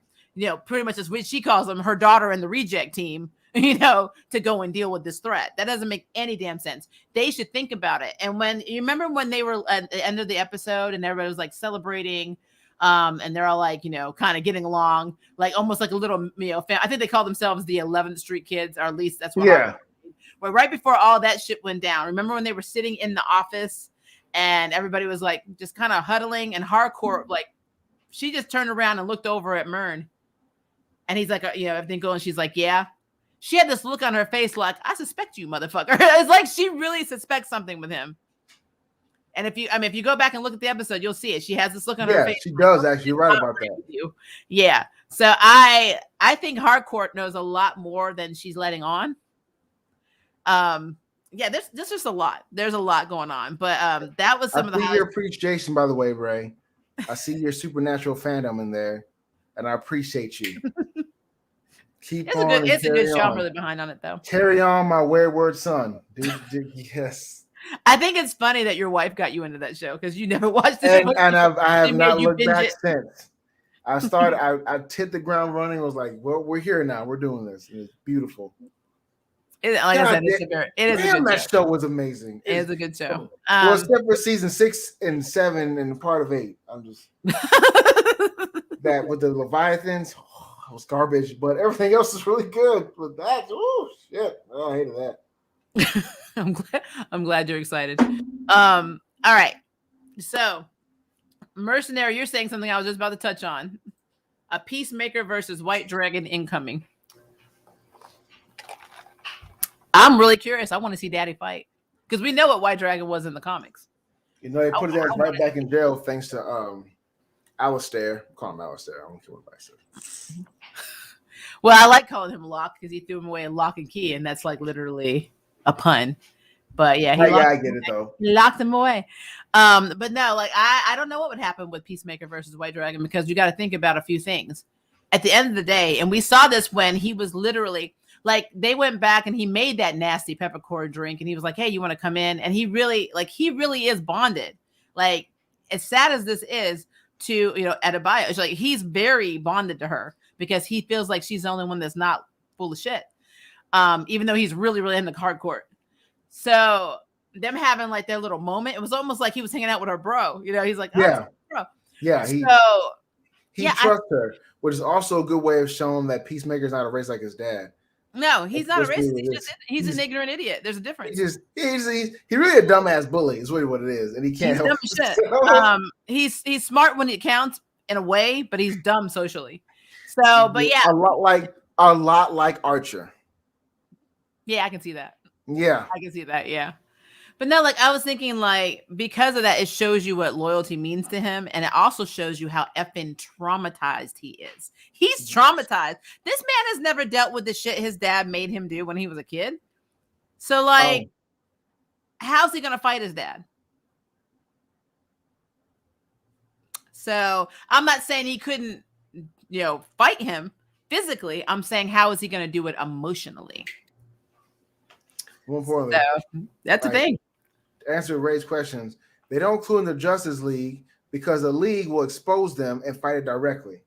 pretty much as she calls them, her daughter and the reject team, to go and deal with this threat. That doesn't make any damn sense. They should think about it. And when you remember when they were at the end of the episode and everybody was like celebrating, and they're all like, kind of getting along, like almost like a little, I think they call themselves the 11th Street Kids, or at least that's what. Yeah. Well, right before all that shit went down, remember when they were sitting in the office and everybody was like just kind of huddling, and Hardcore, like, she just turned around and looked over at Myrn, and he's like, everything going. She's like, yeah. She had this look on her face like, I suspect you, motherfucker. It's like she really suspects something with him. And if you go back and look at the episode, you'll see it. She has this look on her face. She does actually. You're right about that. Yeah. So I think Hardcore knows a lot more than she's letting on. Yeah, there's just a lot. There's a lot going on. But that was some of the your appreciation, by the way, Ray. I see your supernatural fandom in there, and I appreciate you. It's a good show. I'm really behind on it though. Carry on, my wayward son. Dude, yes. I think it's funny that your wife got you into that show because you never watched it. And I have not looked back since. I started. I hit the ground running. I was like, "Well, we're here now. We're doing this. It's beautiful." That show was amazing. It is a good show. Well, except for season 6 and 7 and part of 8. I'm just that with the Leviathans. It was garbage, but everything else is really good. With that, oh shit, I hated that. I'm glad you're excited. All right, so Mercenary, you're saying something I was just about to touch on: a Peacemaker versus White Dragon incoming. I'm really curious. I want to see Daddy fight because we know what White Dragon was in the comics. They put his ass right back in jail thanks to Alistair. Call him Alistair. I don't care what I said. Well, I like calling him Locke because he threw him away in Lock and Key, and that's like literally a pun. But yeah, I get it though. He locked him away. But no, like I don't know what would happen with Peacemaker versus White Dragon because you got to think about a few things. At the end of the day, and we saw this when he was literally like they went back and he made that nasty peppercorn drink, and he was like, "Hey, you want to come in?" And he really is bonded. Like as sad as this is to Adebayo, it's like he's very bonded to her because he feels like she's the only one that's not full of shit. Even though he's really, really in the hardcore. So them having like their little moment, it was almost like he was hanging out with her bro. He's like, yeah, bro. Yeah. He trusts her, which is also a good way of showing that Peacemaker's not a race like his dad. No, he's not a racist. He's an ignorant idiot. There's a difference. He's really a dumbass bully. Is really what it is, and he can't help it. He's smart when it counts in a way, but he's dumb socially. So, but yeah, a lot like Archer. Yeah, I can see that. Yeah, I can see that. Yeah, but no, like I was thinking, like because of that, it shows you what loyalty means to him, and it also shows you how effing traumatized he is. He's traumatized. This man has never dealt with the shit his dad made him do when he was a kid. So, like, how's he gonna fight his dad? So I'm not saying he couldn't, fight him physically. I'm saying how is he gonna do it emotionally? More importantly, so that's the thing. To answer Ray's questions, they don't include in the Justice League because the League will expose them and fight it directly.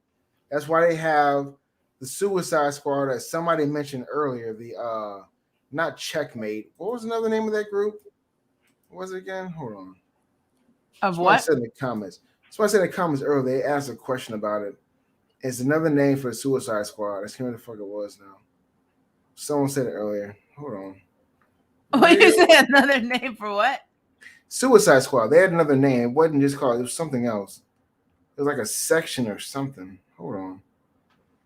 That's why they have the Suicide Squad that somebody mentioned earlier. The not Checkmate. What was another name of that group? What was it again? Hold on. Of what? I said in the comments. So I said in the comments earlier. They asked a question about it. It's another name for the Suicide Squad. I can't remember what the fuck it was now. Someone said it earlier. Hold on. What you said? Another name for what? Suicide Squad. They had another name. It wasn't just called. It was something else. It was like a section or something. Hold on.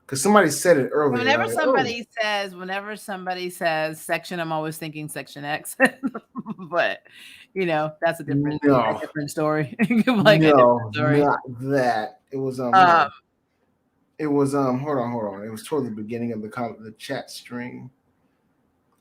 Because somebody said it earlier. Whenever somebody says section, I'm always thinking Section X. But that's a different story. Not that. It was Um, it was hold on. It was toward the beginning of the chat string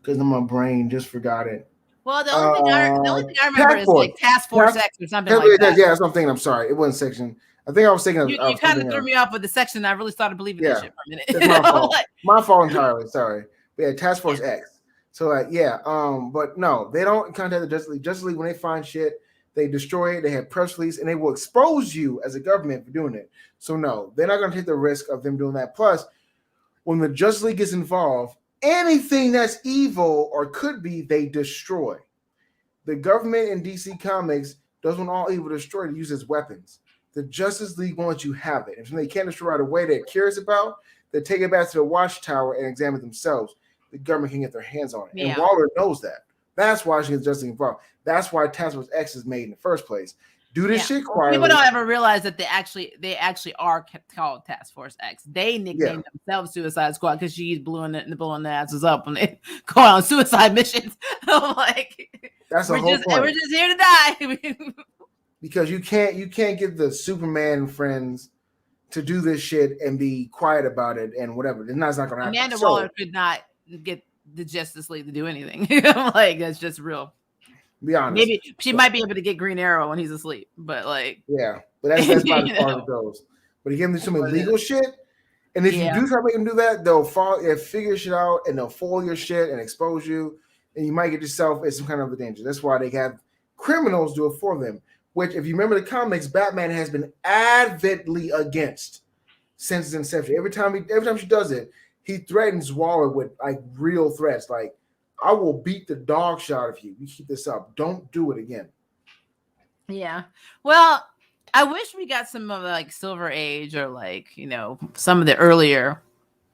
because my brain just forgot it. well, the only thing I remember Task is Force. like Task Force Task, X or something like that. yeah, that's what I'm thinking. I'm sorry. It wasn't section. I think I was thinking You of kind of something threw else. me off with the section. I really started believing that Yeah, shit for a it's minute. my fault. Like, My fault entirely. Sorry. But yeah, Task yeah, Force X. So like, yeah, but no, they don't contact the Justice League. Justice League, when they find shit, they destroy it. They have press release, and they will expose you as a government for doing it. So no, they're not going to take the risk of them doing that. Plus, when the Justice League gets involved, anything that's evil or could be, they destroy. The government in DC Comics doesn't want all evil destroyed to use as weapons. The Justice League wants you have it. If they can't destroy right away they're curious about, they take it back to the Watchtower and examine it themselves. The government can get their hands on it. And yeah. Waller knows that. That's why she gets Justice League involved. That's why Task Force X is made in the first place. Do this shit Well, people quietly. don't ever realize that they actually are called Task Force X. They nicknamed themselves Suicide Squad because she's blowing the asses up when they go on suicide missions. I'm like, that's the whole point. We're just here to die. Because you can't get the Superman and friends to do this shit and be quiet about it and whatever. It's not going to happen. Amanda Waller could not get the Justice League to do anything. Like, that's just real. Be honest. Maybe she might be able to get Green Arrow when he's asleep, but like, yeah, but that's about as far as it goes. But again, there's some illegal shit, and if you do try to make them do that, they'll figure shit out and they'll foil your shit and expose you, and you might get yourself in some kind of a danger. That's why they have criminals do it for them. Which, if you remember the comics, Batman has been avidly against since its inception. Every time she does it, he threatens Waller with like real threats, like, I will beat the dog shit out of you. You keep this up. Don't do it again. Yeah. Well, I wish we got some of the, like, Silver Age or like, some of the earlier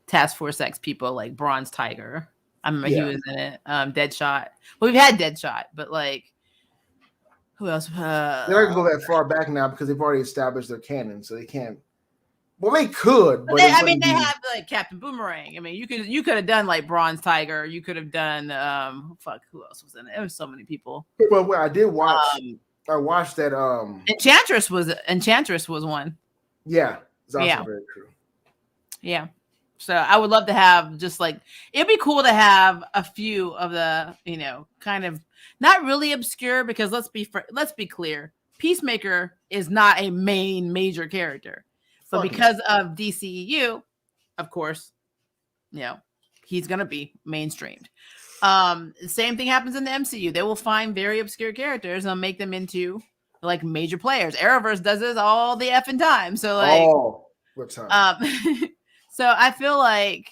Task Force X people, like Bronze Tiger. I remember he was in it. Deadshot. Well, we've had Deadshot, but like, who else? They're not gonna go that far back now because they've already established their canon, so they can't. Well, they could, but they have like Captain Boomerang. I mean, you could have done like Bronze Tiger. You could have done who else was in it? There was so many people. Well, I did watch. I watched that. Enchantress was one. Yeah, it's also very true. Yeah. So I would love to have just like, it'd be cool to have a few of the, kind of not really obscure, because let's be clear, Peacemaker is not a major character, but because of DCEU, of course, he's gonna be mainstreamed. Same thing happens in the MCU. They will find very obscure characters and make them into like major players. Arrowverse does this all the effing time. So like, what time? So I feel like,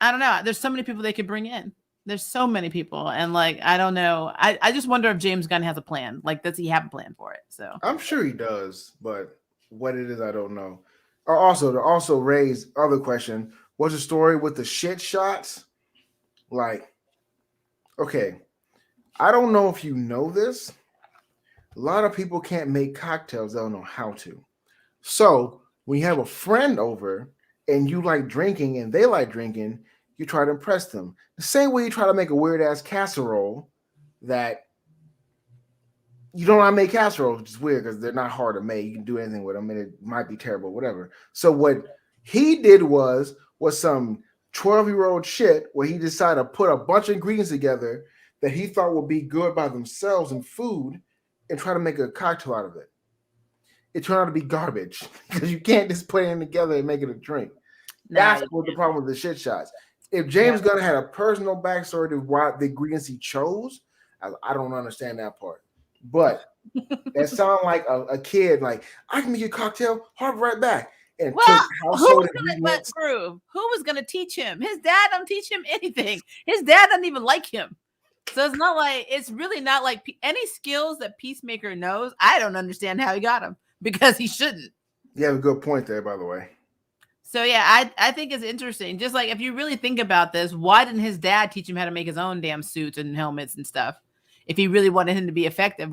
I don't know. There's so many people they could bring in. There's so many people. And like, I don't know. I just wonder if James Gunn has a plan. Like, does he have a plan for it? So I'm sure he does, but what it is, I don't know. To also raise other question, what's the story with the shit shots? Like, okay, I don't know if you know this. A lot of people can't make cocktails. They don't know how to. So when you have a friend over and you like drinking and they like drinking, you try to impress them. The same way you try to make a weird ass casserole that you don't know how to make casserole, which is weird because they're not hard to make. You can do anything with them and it might be terrible, whatever. So what he did was some 12-year-old shit where he decided to put a bunch of ingredients together that he thought would be good by themselves in food and try to make a cocktail out of it. It turned out to be garbage because you can't just put it together and make it a drink. That's what the problem with the shit shots. If James Gunn had a personal backstory to why the ingredients he chose, I don't understand that part. But that sounds like a kid, like, I can make a cocktail, I'll be right back. And who was gonna teach him? His dad don't teach him anything. His dad doesn't even like him. So it's really not like any skills that Peacemaker knows. I don't understand how he got them, because he shouldn't. You have a good point there, by the way. So yeah, I think it's interesting. Just like, if you really think about this, why didn't his dad teach him how to make his own damn suits and helmets and stuff? If he really wanted him to be effective,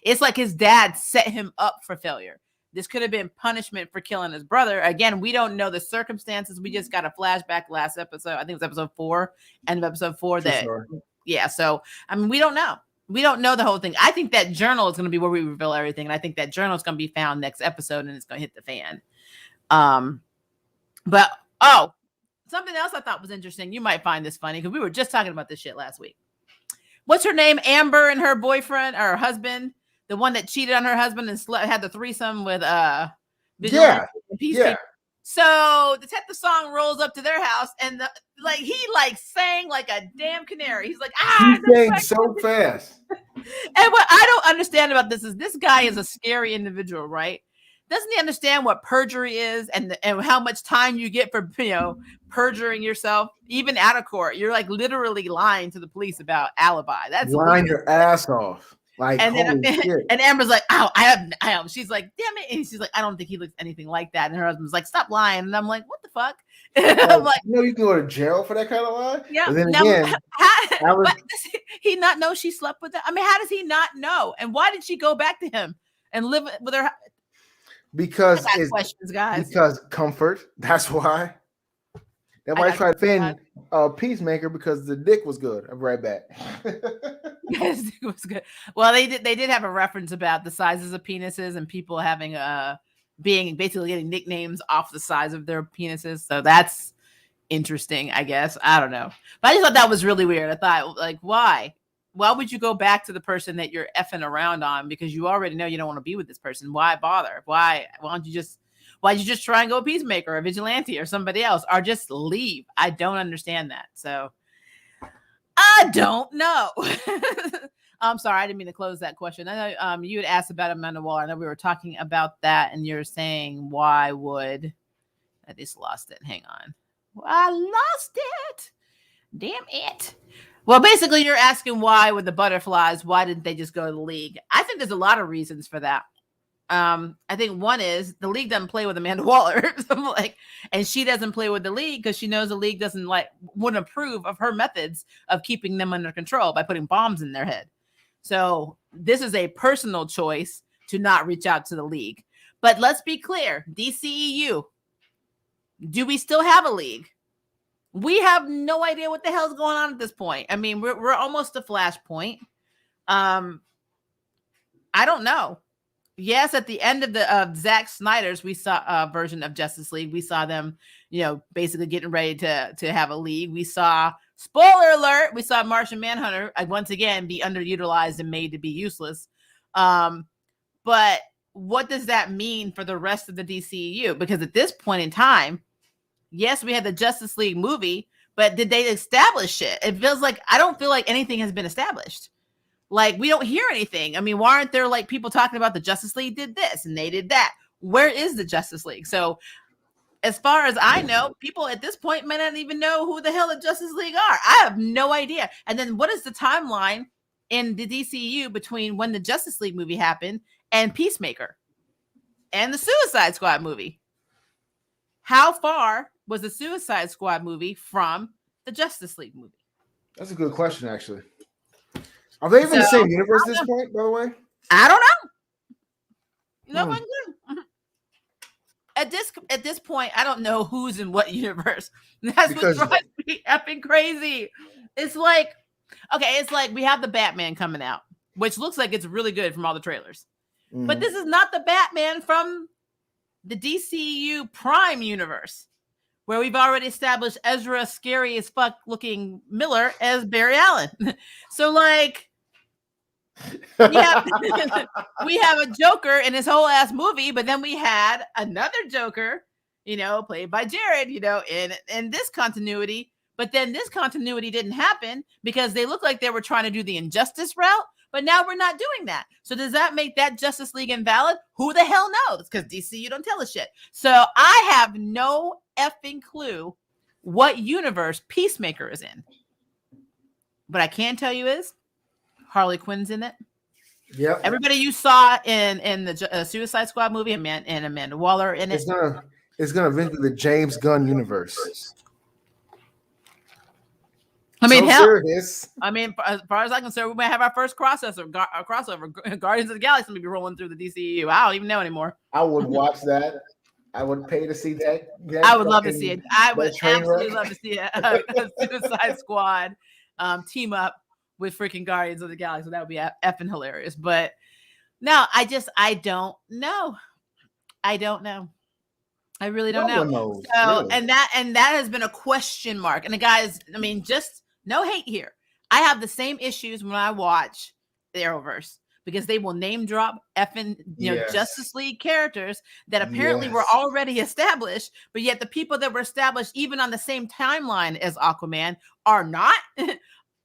it's like his dad set him up for failure. This could have been punishment for killing his brother. Again, we don't know the circumstances. We just got a flashback last episode. I think it was episode 4, end of episode 4. So I mean, we don't know. We don't know the whole thing. I think that journal is going to be where we reveal everything, and I think that journal is going to be found next episode, and it's going to hit the fan. But something else I thought was interesting. You might find this funny because we were just talking about this shit last week. What's her name? Amber and her boyfriend or her husband, the one that cheated on her husband and had the threesome with Yeah. So Detective Song rolls up to their house and he sang like a damn canary. He's like, he sang so fast. And what I don't understand about this is this guy is a scary individual, right? Doesn't he understand what perjury is and how much time you get for perjuring yourself, even out of court? You're like literally lying to the police about alibi. That's lying your ass off. Like, and Amber's like, I have. She's like, damn it. And she's like, I don't think he looks anything like that. And her husband's like, stop lying. And I'm like, what the fuck? I'm like, you can go to jail for that kind of lie. Yeah. And then again, does he not know she slept with that? I mean, how does he not know? And why did she go back to him and live with her? Because it's questions, guys. Because comfort. That's why. That why I tried to defend Peacemaker because the dick was good. I'm right back. Yes, it was good. Well, they did have a reference about the sizes of penises and people having being basically getting nicknames off the size of their penises. So that's interesting, I guess. I don't know. But I just thought that was really weird. I thought, like, why? Why would you go back to the person that you're effing around on because you already know you don't want to be with this person? Why bother? Why'd you just try and go Peacemaker or Vigilante or somebody else or just leave? I don't understand that. So I don't know. I'm sorry. I didn't mean to close that question. I know you had asked about Amanda Waller. I know we were talking about that and you're saying why would I just lost it. Hang on. Well, I lost it. Damn it. Well, basically you're asking why with the butterflies, why didn't they just go to the league? I think there's a lot of reasons for that. I think one is the league doesn't play with Amanda Waller. And she doesn't play with the league because she knows the league wouldn't approve of her methods of keeping them under control by putting bombs in their head. So this is a personal choice to not reach out to the league. But let's be clear, DCEU, do we still have a league? We have no idea what the hell's going on at this point. I mean, we're almost to Flashpoint. I don't know. Yes, at the end of Zack Snyder's, we saw a version of Justice League. We saw them, basically getting ready to have a league. We saw, spoiler alert, we saw Martian Manhunter once again be underutilized and made to be useless. But what does that mean for the rest of the DCEU? Because at this point in time, yes, we had the Justice League movie, but did they establish it? It feels like I don't feel like anything has been established. Like, we don't hear anything. I mean, why aren't there like people talking about the Justice League did this and they did that? Where is the Justice League? So as far as I know, people at this point might not even know who the hell the Justice League are. I have no idea. And then what is the timeline in the DCU between when the Justice League movie happened and Peacemaker and the Suicide Squad movie? How far was the Suicide Squad movie from the Justice League movie? That's a good question, actually. Are they even the same universe at this point, by the way? I don't know. No one knew. At this point, I don't know who's in what universe. That's what drives me effing crazy. It's like we have the Batman coming out, which looks like it's really good from all the trailers. Mm-hmm. But this is not the Batman from the DCU Prime universe, where we've already established Ezra, scary as fuck looking Miller, as Barry Allen. So like, we have a Joker in his whole ass movie, but then we had another Joker, played by Jared, in this continuity. But then this continuity didn't happen because they look like they were trying to do the Injustice route. But now we're not doing that. So does that make that Justice League invalid? Who the hell knows? Because DCU don't tell us shit. So I have no effing clue what universe Peacemaker is in. But I can tell you is Harley Quinn's in it. Yeah. Everybody you saw in the Suicide Squad movie and Amanda Waller in it. It's gonna eventually the James Gunn universe. I mean, so serious. I mean, as far as I'm concerned, we might have our first crossover. Guardians of the Galaxy may be rolling through the DCU. I don't even know anymore. I would watch that. I would pay to see that. I would love to see it. I would absolutely love to see a Suicide Squad team up with freaking Guardians of the Galaxy. That would be effing hilarious. But no, I don't know. I don't know. I really don't No know. one knows, So, really. and that has been a question mark. And the guys, I mean, just no hate here. I have the same issues when I watch the Arrowverse because they will name drop effing, Yes. Justice League characters that apparently were Yes. already established, but yet the people that were established even on the same timeline as Aquaman are not.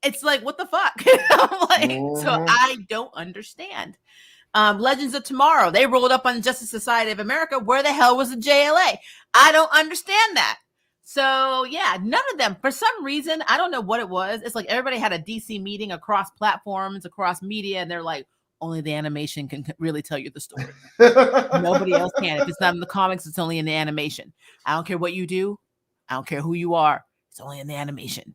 It's like, what the fuck? So Mhm. I don't understand. Legends of Tomorrow, they rolled up on Justice Society of America. Where the hell was the JLA? I don't understand that. So yeah, none of them, for some reason, I don't know what it was. It's like everybody had a DC meeting across platforms, across media, and they're like, only the animation can really tell you the story. Nobody else can. If it's not in the comics, it's only in the animation. I don't care what you do. I don't care who you are. It's only in the animation.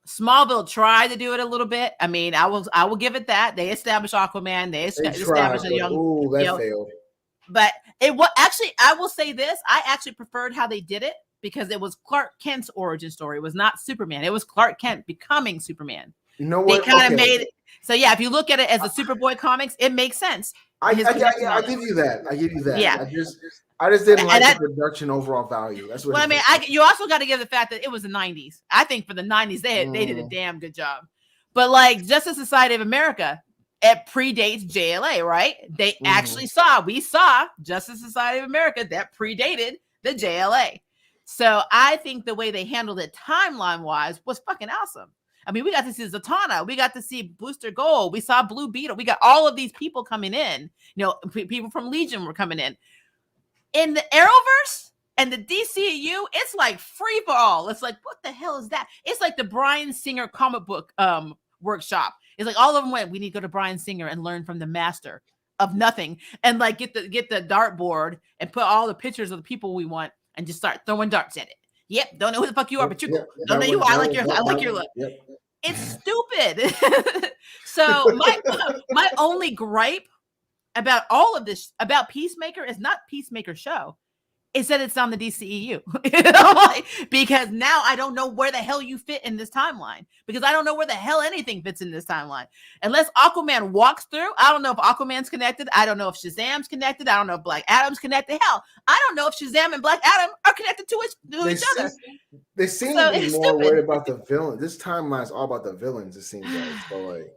Smallville tried to do it a little bit. I mean, I will give it that. They established Aquaman. They established a young, that failed. But it was actually, I will say this, I actually preferred how they did it because it was Clark Kent's origin story. It was not Superman. It was Clark Kent becoming Superman. You know what? They kind of made it. So yeah, if you look at it as a Superboy comics, it makes sense. I give you that. I give you that. Yeah. I just didn't like the production overall value. That's what. Well, I mean, you also got to give the fact that it was the 90s. I think for the 90s, they did a damn good job. But like Justice Society of America, it predates JLA, right? They actually we saw Justice Society of America that predated the JLA. So I think the way they handled it timeline wise was fucking awesome. I mean, we got to see Zatanna. We got to see Booster Gold. We saw Blue Beetle. We got all of these people coming in. People from Legion were coming in. In the Arrowverse and the DCU, it's like free for all. It's like, what the hell is that? It's like the Bryan Singer comic book workshop. It's like all of them went, we need to go to Bryan Singer and learn from the master of nothing, and like get the dartboard and put all the pictures of the people we want and just start throwing darts at it. Yep, don't know who the fuck you are, but you're cool. Don't know you are. I like your look. Yep. It's stupid. So my only gripe about all of this, about Peacemaker, is not Peacemaker show. It's that it's on the DCEU. Because now I don't know where the hell you fit in this timeline. Because I don't know where the hell anything fits in this timeline. Unless Aquaman walks through, I don't know if Aquaman's connected. I don't know if Shazam's connected. I don't know if Black Adam's connected. Hell, I don't know if Shazam and Black Adam are connected to each other. They seem to be more worried about the villain. This timeline is all about the villains, it seems like. So like,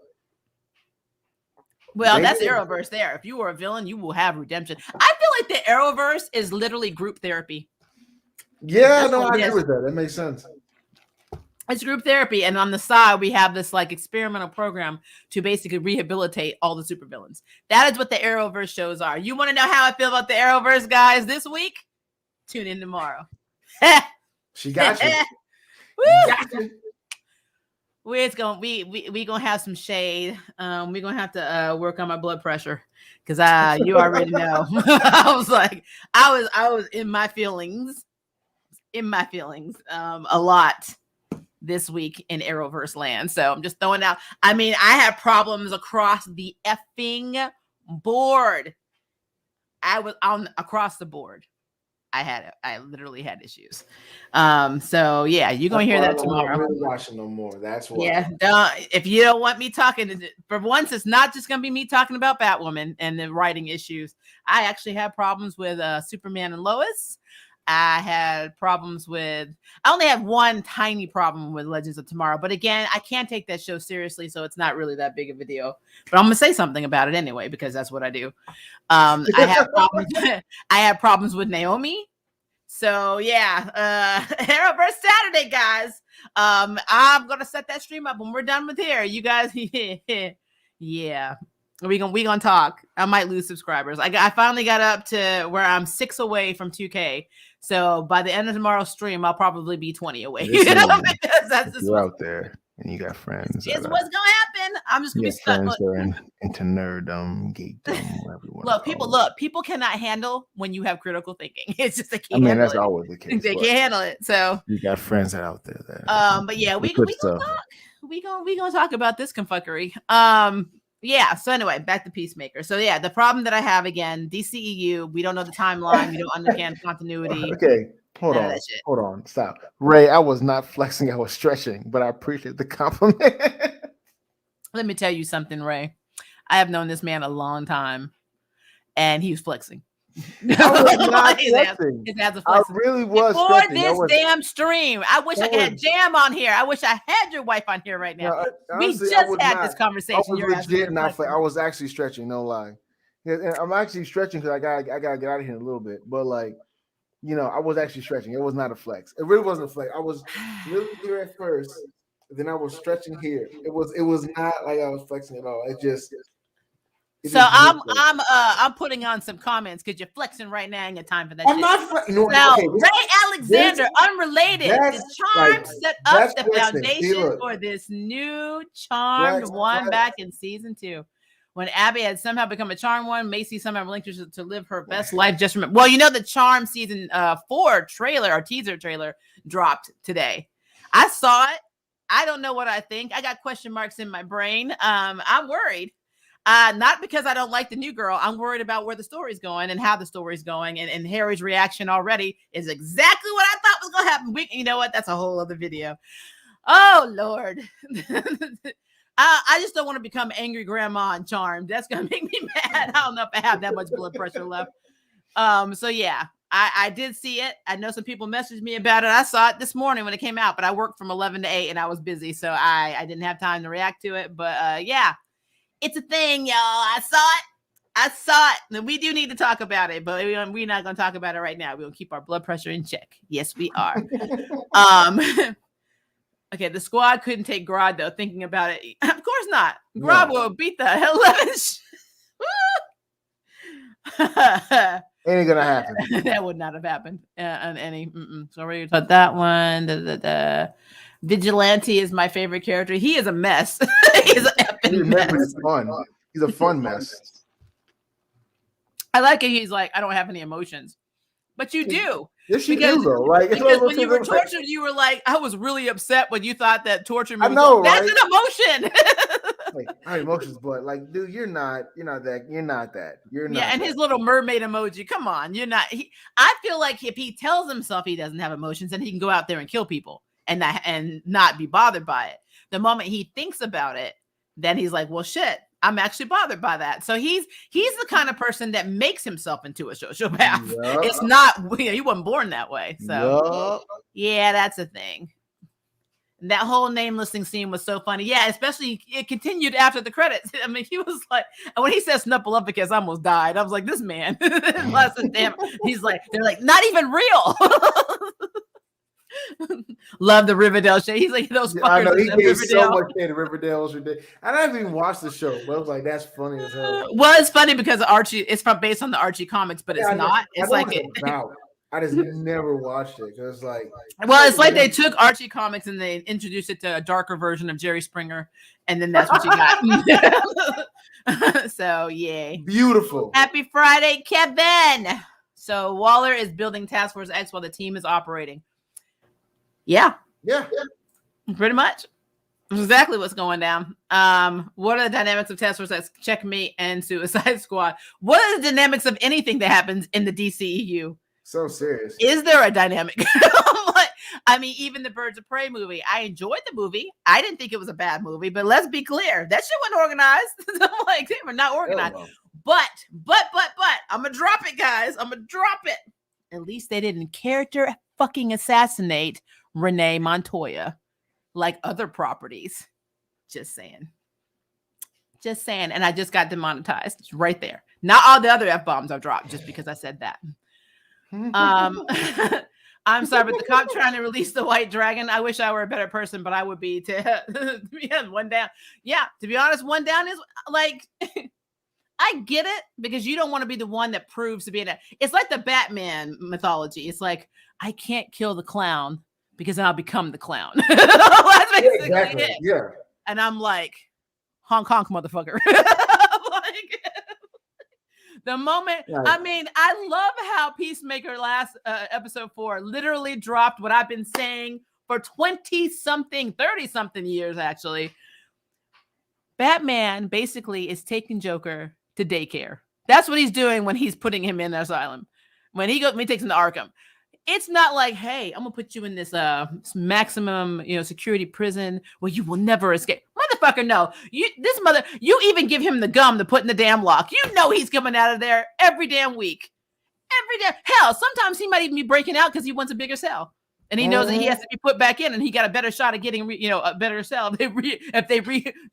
well, that's Arrowverse there. If you were a villain, you will have redemption. I feel like the Arrowverse is literally group therapy. Yeah, no, I agree with that. That makes sense. It's group therapy. And on the side, we have this like experimental program to basically rehabilitate all the supervillains. That is what the Arrowverse shows are. You want to know how I feel about the Arrowverse, guys, this week? Tune in tomorrow. She got you. Got you. We gonna have some shade. We're gonna have to work on my blood pressure because you already know. I was in my feelings a lot this week in Arrowverse land. So I'm just throwing out. I mean, I had problems across the effing board. I was on across the board. I literally had issues. So yeah, you're gonna hear that tomorrow. I'm not really watching no more. That's why. Yeah, if you don't want me talking, for once, it's not just gonna be me talking about Batwoman and the writing issues. I actually had problems with Superman and Lois. I only have one tiny problem with Legends of Tomorrow, but again, I can't take that show seriously, so it's not really that big of a deal. But I'm gonna say something about it anyway because that's what I do. I have problems with Naomi. So yeah, Arrowverse Saturday, guys. I'm gonna set that stream up when we're done with here. You guys, yeah. We gonna talk. I might lose subscribers. I finally got up to where I'm 6 away from 2K. So by the end of tomorrow's stream, I'll probably be 20 away. Because that's you're out there and you got friends. It's what's gonna happen. I'm just gonna be stuck. Friends are into nerddom, geekdom, whatever you want. People cannot handle when you have critical thinking. It's just they can't. I mean, that's always the case. They can't handle it. So you got friends that out there. But yeah, we gonna talk. We gonna talk about this confuckery. Yeah, so anyway, back to Peacemaker. So yeah, the problem that I have again, DCEU, we don't know the timeline, we don't understand continuity. Okay, hold on, stop. Ray, I was not flexing, I was stretching, but I appreciate the compliment. Let me tell you something, Ray. I have known this man a long time, and he was flexing. I was not flexing. His ass was I flexing. really was For stretching. this damn stream. I wish I could have Jam on here. I wish I had your wife on here right now. No, honestly, we just had this conversation. I was legit not I was actually stretching, no lie. Yeah, and I'm actually stretching because I gotta get out of here in a little bit. But like, you know, I was actually stretching. It was not a flex. It really wasn't a flex. I was really here at first, then I was stretching here. It was not like I was flexing at all. It just I'm putting on some comments because you're flexing right now and your time for that. I'm not flexing. No, now, okay, Ray Alexander, unrelated. The charm set up the foundation for this new charmed one back in season 2. When Abby had somehow become a charmed one, Macy somehow relinquished to live her best life. Just remember, well, you know, the Charm season 4 trailer or teaser trailer dropped today. I saw it. I don't know what I think. I got question marks in my brain. I'm worried. Not because I don't like the new girl. I'm worried about where the story's going and how the story's going. And Harry's reaction already is exactly what I thought was going to happen. You know what? That's a whole other video. Oh, Lord. I just don't want to become angry grandma and Charmed. That's going to make me mad. I don't know if I have that much blood pressure left. So, yeah, I did see it. I know some people messaged me about it. I saw it this morning when it came out, but I worked from 11 to 8 and I was busy. So I didn't have time to react to it. But, yeah. It's a thing, y'all. I saw it. And we do need to talk about it, but we're not going to talk about it right now. We're going to keep our blood pressure in check. Yes, we are. Okay, the squad couldn't take Grodd, though, thinking about it. Of course not. Grodd will beat the hell out of Ain't gonna happen. That would not have happened on any. So we thought that one. Vigilante is my favorite character. He is a mess. He's an effing mess. He's fun. He's a fun mess. I like it. He's like, I don't have any emotions, but you do. Yes, you do, though. Like, because when you were tortured, you were like, I was really upset when you thought that torture me. I know, that's an emotion. Like, I have emotions, but like, dude, you're not that. Yeah, and his little mermaid emoji. Come on, you're not. I feel like if he tells himself he doesn't have emotions, then he can go out there and kill people and not be bothered by it. The moment he thinks about it, then he's like, well, shit, I'm actually bothered by that. So he's the kind of person that makes himself into a sociopath. Yep. It's not, he wasn't born that way. So yeah, that's a thing. And that whole name listing scene was so funny. Yeah, especially it continued after the credits. I mean, he was like, when he said Snuffleupagus, I almost died. I was like, this man. Damn. He's like, they're like, not even real. Love the Riverdale shit. He's like those fuckers. I know he gave so much shit to Riverdale. I haven't even watched the show, but I was like, that's funny as hell. Well, it's funny because Archie, it's based on the Archie comics, but it's not. It's like I just never watched it because like. Well, it's like they took Archie comics and they introduced it to a darker version of Jerry Springer, and then that's what you got. So yay! Beautiful. Happy Friday, Kevin. So Waller is building Task Force X while the team is operating. Yeah, pretty much. That's exactly what's going down. What are the dynamics of Task Force X, Checkmate, and Suicide Squad? What are the dynamics of anything that happens in the DCEU? So serious. Is there a dynamic? I mean, even the Birds of Prey movie. I enjoyed the movie. I didn't think it was a bad movie, but let's be clear, that shit wasn't organized. I'm like, they were not organized. But I'm gonna drop it, guys. I'm gonna drop it. At least they didn't character fucking assassinate Renee Montoya like other properties. Just saying. And I just got demonetized. It's right there. Not all the other F-bombs I've dropped just because I said that. I'm sorry, but the cop trying to release the white dragon. I wish I were a better person, but I would be one down. Yeah, to be honest, one down is like I get it because you don't want to be the one that proves to be it's like the Batman mythology. It's like I can't kill the clown because I'll become the clown. That's basically it. Yeah. And I'm like, honk honk, motherfucker. The moment, right. I mean, I love how Peacemaker last episode 4 literally dropped what I've been saying for 30-something years, actually. Batman basically is taking Joker to daycare. That's what he's doing when he's putting him in the asylum. When he takes him to Arkham. It's not like, hey, I'm gonna put you in this maximum, security prison where you will never escape. motherfucker know. You even give him the gum to put in the damn lock. You know he's coming out of there every damn week. Every day. Hell, sometimes he might even be breaking out because he wants a bigger cell. And he knows that he has to be put back in, and he got a better shot at getting, a better cell if they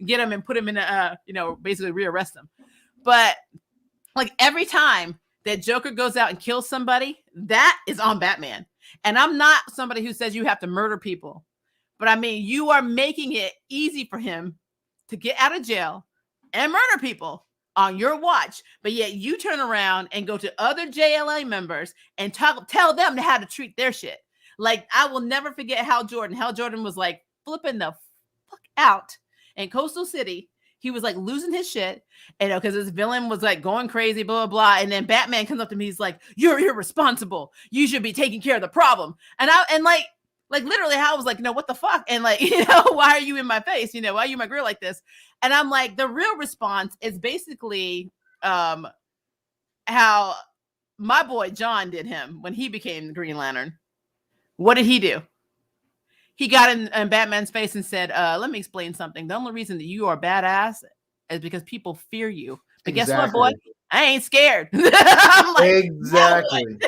get him and put him in basically rearrest him. But like every time that Joker goes out and kills somebody, that is on Batman. And I'm not somebody who says you have to murder people, but I mean, you are making it easy for him to get out of jail and murder people on your watch. But yet you turn around and go to other JLA members and tell them how to treat their shit. Like, I will never forget Hal Jordan was like flipping the fuck out in Coastal City. He was like losing his shit, because his villain was like going crazy, blah, blah, blah. And then Batman comes up to me. He's like, "You're irresponsible. You should be taking care of the problem." And like literally, Hal was like, "What the fuck?" And like, why are you in my face? Why are you in my grill like this? And I'm like, the real response is basically how my boy John did him when he became the Green Lantern. What did he do? He got in Batman's face and said, "Let me explain something. The only reason that you are badass is because people fear you. But guess what, boy? I ain't scared." I'm like, exactly.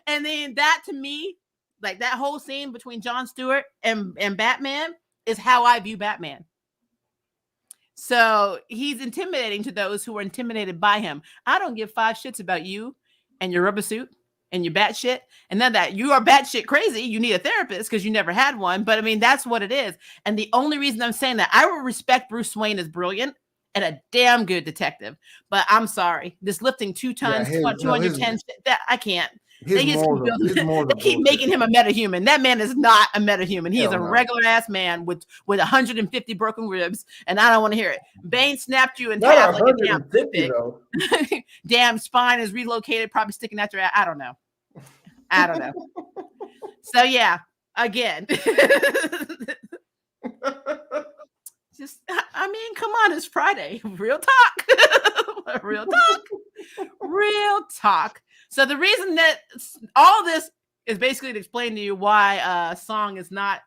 And then that, to me, like that whole scene between Jon Stewart and Batman is how I view Batman. So he's intimidating to those who are intimidated by him. I don't give 5 shits about you and your rubber suit and your batshit, and then that you are batshit crazy. You need a therapist because you never had one. But I mean, that's what it is. And the only reason I'm saying that, I will respect Bruce Wayne as brilliant and a damn good detective. But I'm sorry, this lifting 2 tons, 210, that I can't. They keep making him a metahuman. That man is not a metahuman. He is a regular ass man with 150 broken ribs, and I don't want to hear it. Bane snapped you in half like a damn toothpick. Damn spine is relocated, probably sticking out your ass. I don't know. So yeah, again. Just, I mean, come on, it's Friday. Real talk. Real talk. So the reason that all this is basically to explain to you why Song is not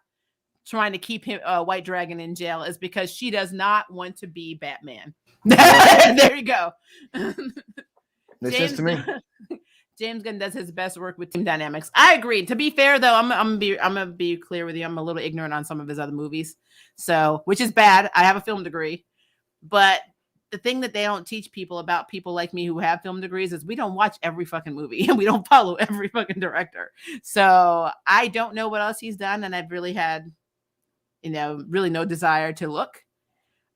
trying to keep him White Dragon in jail is because she does not want to be Batman. There you go. Makes sense to me. James Gunn does his best work with team dynamics. I agree. To be fair, though, I'm gonna be clear with you. I'm a little ignorant on some of his other movies, so which is bad. I have a film degree, but the thing that they don't teach people about people like me who have film degrees is we don't watch every fucking movie and we don't follow every fucking director. So I don't know what else he's done, and I've really had, really no desire to look.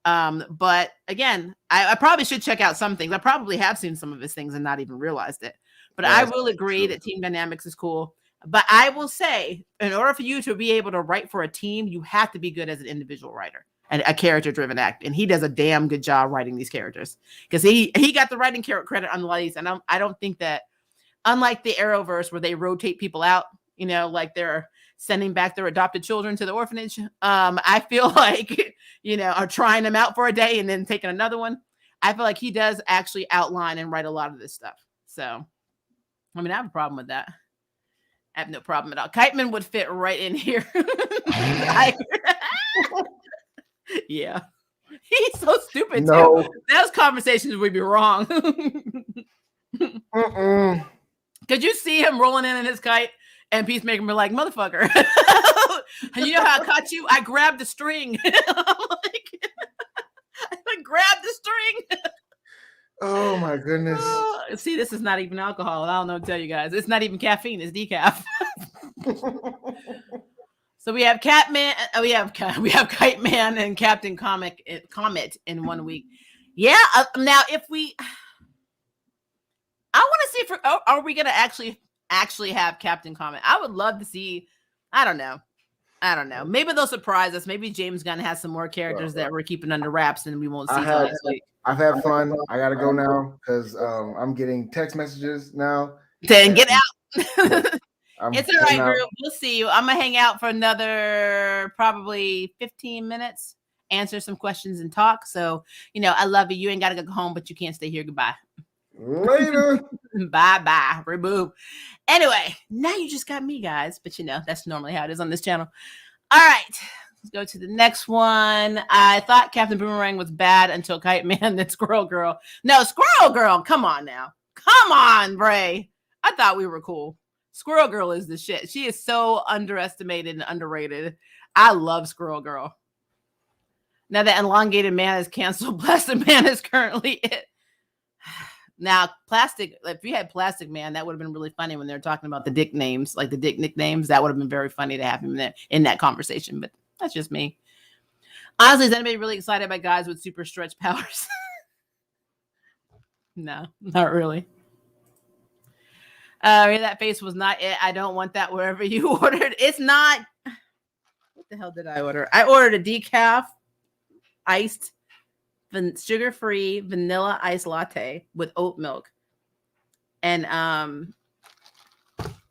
But again, I probably should check out some things. I probably have seen some of his things and not even realized it. But I will agree that team dynamics is cool. But I will say, in order for you to be able to write for a team, you have to be good as an individual writer and a character-driven act. And he does a damn good job writing these characters because he got the writing credit on a lot of these. And I don't think that, unlike the Arrowverse where they rotate people out, like they're sending back their adopted children to the orphanage. I feel like, are trying them out for a day and then taking another one. I feel like he does actually outline and write a lot of this stuff. So, I mean, I have a problem with that. I have no problem at all. Kiteman would fit right in here. Yeah. He's so stupid, too. Those conversations would be wrong. Could you see him rolling in his kite and Peacemaker be like, "Motherfucker." And you know how I caught you? I grabbed the string. I grabbed the string. Oh my goodness. See, this is not even alcohol. I don't know what to tell you guys. It's not even caffeine. It's decaf. So we have Catman. We have Kite Man and Captain Comet in 1 week. Yeah. Now, if I want to see if are we gonna actually have Captain Comet? I would love to see. I don't know. Maybe they'll surprise us. Maybe James Gunn has some more characters that we're keeping under wraps and we won't see next week. I've had fun. I gotta go now because I'm getting text messages now. Then get out. It's all right, group. We'll see you. I'm gonna hang out for another probably 15 minutes, answer some questions and talk. So, I love you. You ain't gotta go home, but you can't stay here. Goodbye. Later. Bye. Remove. Anyway, now you just got me, guys. But that's normally how it is on this channel. All right. Let's go to the next one. I thought Captain Boomerang was bad until Kite Man, then Squirrel Girl. No, Squirrel Girl. Come on now. Come on, Bray. I thought we were cool. Squirrel Girl is the shit. She is so underestimated and underrated. I love Squirrel Girl. Now that Elongated Man is canceled, Plastic Man is currently it. Now, if you had Plastic Man, that would have been really funny when they're talking about the dick names, like the dick nicknames. That would have been very funny to have him there in that conversation, but that's just me. Honestly, is anybody really excited by guys with super stretch powers? No, not really. That face was not it. I don't want that wherever you ordered. It's not. What the hell did I order? I ordered a decaf, iced, sugar-free vanilla iced latte with oat milk. And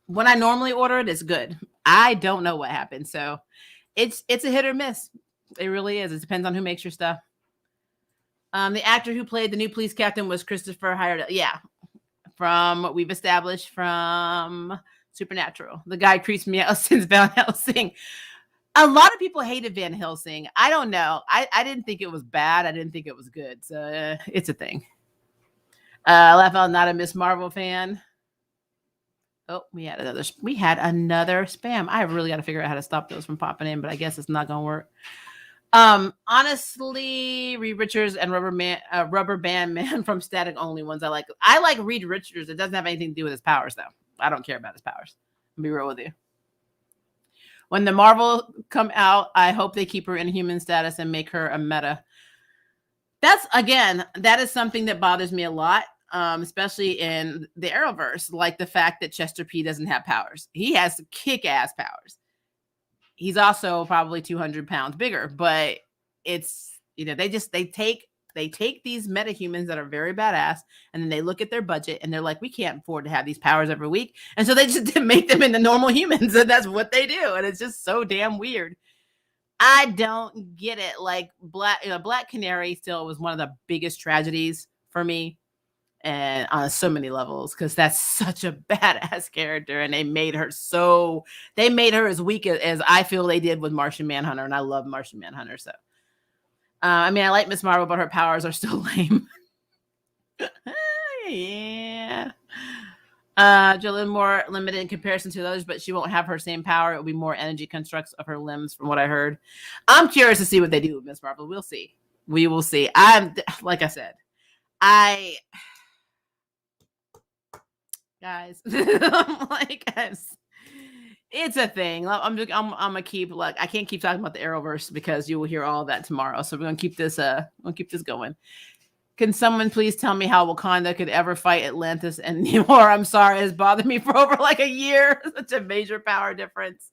when I normally order it, it's good. I don't know what happened. So it's a hit or miss. It really is. It depends on who makes your stuff. The actor who played the new police captain was Christopher Heyerdahl. Yeah. From what we've established from Supernatural. The guy creeps me out since Van Helsing. A lot of people hated Van Helsing. I don't know. I didn't think it was bad. I didn't think it was good. So it's a thing. Laugh not a Miss Marvel fan. Oh, we had another spam. I really got to figure out how to stop those from popping in, but I guess it's not gonna work. Honestly, Reed Richards and Rubber Band Man from Static Only ones I like. I like Reed Richards. It doesn't have anything to do with his powers, though. I don't care about his powers. I'll be real with you. When the Marvel come out, I hope they keep her in human status and make her a meta. That is something that bothers me a lot, especially in the Arrowverse, like the fact that Chester P doesn't have powers. He has kick-ass powers. He's also probably 200 pounds bigger, but it's, they take these metahumans that are very badass, and then they look at their budget and they're like, we can't afford to have these powers every week. And so they just make them into normal humans, and that's what they do. And it's just so damn weird. I don't get it. Like Black Canary still was one of the biggest tragedies for me, and on so many levels, because that's such a badass character, and they made her as weak as I feel they did with Martian Manhunter, and I love Martian Manhunter. So I like Miss Marvel, but her powers are still lame. Yeah. Jolene more limited in comparison to others, but she won't have her same power. It will be more energy constructs of her limbs, from what I heard. I'm curious to see what they do with Miss Marvel. We'll see. We will see. Like I said, guys, it's a thing. I'm gonna keep, I can't keep talking about the Arrowverse because you will hear all of that tomorrow. So we're gonna keep this going. Can someone please tell me how Wakanda could ever fight Atlantis anymore? I'm sorry, it's bothered me for over like a year. Such a major power difference.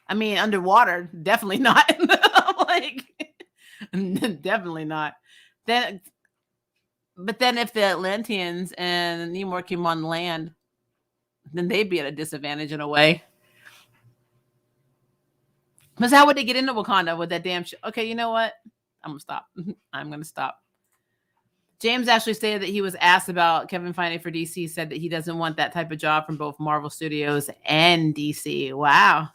Underwater, definitely not. Definitely not. But then if the Atlanteans and Namor came on land, then they'd be at a disadvantage in a way. Because how would they get into Wakanda with that damn shit? Okay, you know what? I'm going to stop. I'm going to stop. James actually stated that he was asked about Kevin Feige for DC, said that he doesn't want that type of job from both Marvel Studios and DC. Wow.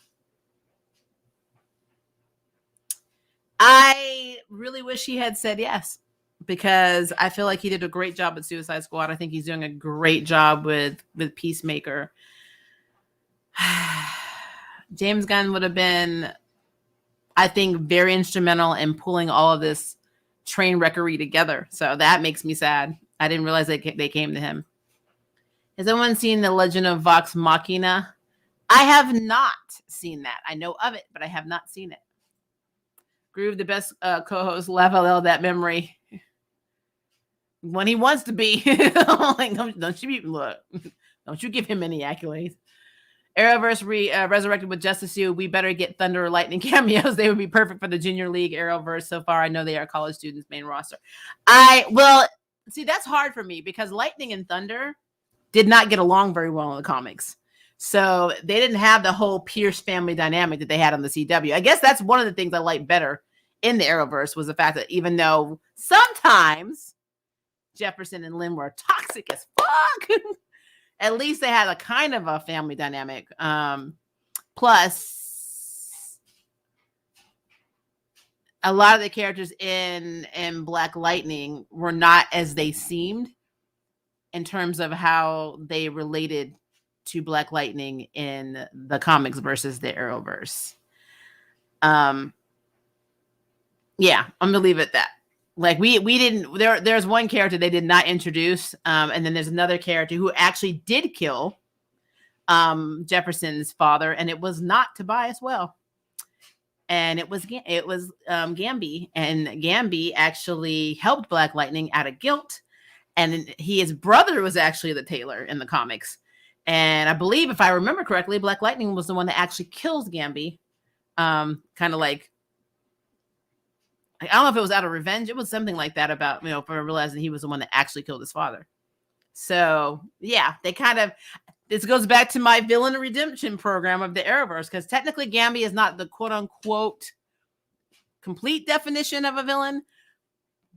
I really wish he had said yes, because I feel like he did a great job with Suicide Squad. I think he's doing a great job with Peacemaker. James Gunn would have been, I think, very instrumental in pulling all of this train wreckery together. So that makes me sad. I didn't realize they came to him. Has anyone seen The Legend of Vox Machina? I have not seen that. I know of it, but I have not seen it. Groove, the best co-host, LL, that memory. When he wants to be. Don't you give him any accolades. Arrowverse resurrected with Justice Suit. We better get Thunder or Lightning cameos. They would be perfect for the Junior League Arrowverse. So far, I know they are college students' main roster. See, that's hard for me because Lightning and Thunder did not get along very well in the comics. So they didn't have the whole Pierce family dynamic that they had on the CW. I guess that's one of the things I like better in the Arrowverse, was the fact that even though sometimes Jefferson and Lynn were toxic as fuck, at least they had a kind of a family dynamic. Plus, a lot of the characters in Black Lightning were not as they seemed in terms of how they related to Black Lightning in the comics versus the Arrowverse. Yeah, I'm gonna leave it at that. Like we didn't there's one character they did not introduce, and then there's another character who actually did kill Jefferson's father, and it was not Tobias Well, and it was Gamby, and Gamby actually helped Black Lightning out of guilt, and his brother was actually the tailor in the comics, and I believe if I remember correctly, Black Lightning was the one that actually kills Gamby, kind of like. I don't know if it was out of revenge. It was something like that about, for realizing he was the one that actually killed his father. So, yeah, they kind of, this goes back to my villain redemption program of the Arrowverse, because technically Gamby is not the quote unquote complete definition of a villain,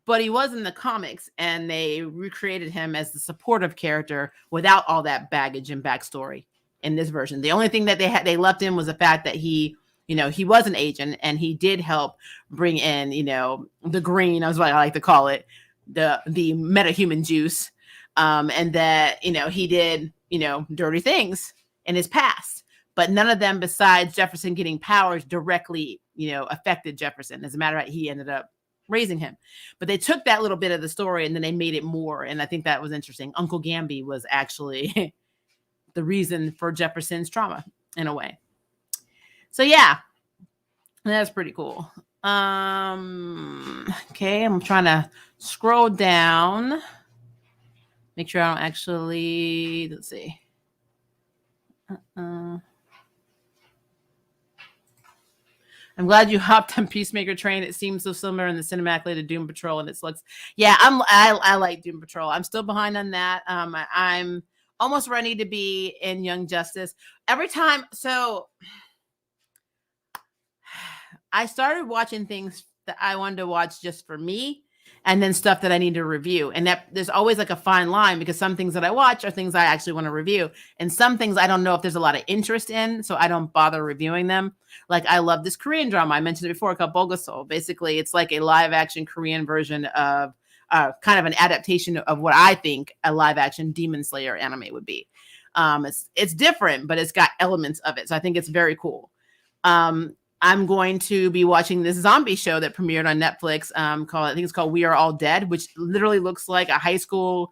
but he was in the comics, and they recreated him as the supportive character without all that baggage and backstory in this version. The only thing that they left in was the fact that he was an agent, and he did help bring in, the green, that's what I like to call it, the metahuman juice. And that, he did, dirty things in his past, but none of them besides Jefferson getting powers directly, affected Jefferson. As a matter of fact, he ended up raising him, but they took that little bit of the story and then they made it more. And I think that was interesting. Uncle Gamby was actually the reason for Jefferson's trauma in a way. So yeah, that's pretty cool. Okay, I'm trying to scroll down. Make sure I don't actually, let's see. I'm glad you hopped on Peacemaker train. It seems so similar in the cinematically to Doom Patrol, and it looks. Yeah, I like Doom Patrol. I'm still behind on that. I'm almost ready to be in Young Justice every time. So I started watching things that I wanted to watch just for me, and then stuff that I need to review. And that there's always like a fine line, because some things that I watch are things I actually want to review. And some things I don't know if there's a lot of interest in, so I don't bother reviewing them. Like I love this Korean drama. I mentioned it before, called Bogasol. Basically, it's like a live action Korean version of kind of an adaptation of what I think a live action Demon Slayer anime would be. It's different, but it's got elements of it. So I think it's very cool. I'm going to be watching this zombie show that premiered on Netflix. I think it's called We Are All Dead, which literally looks like a high school,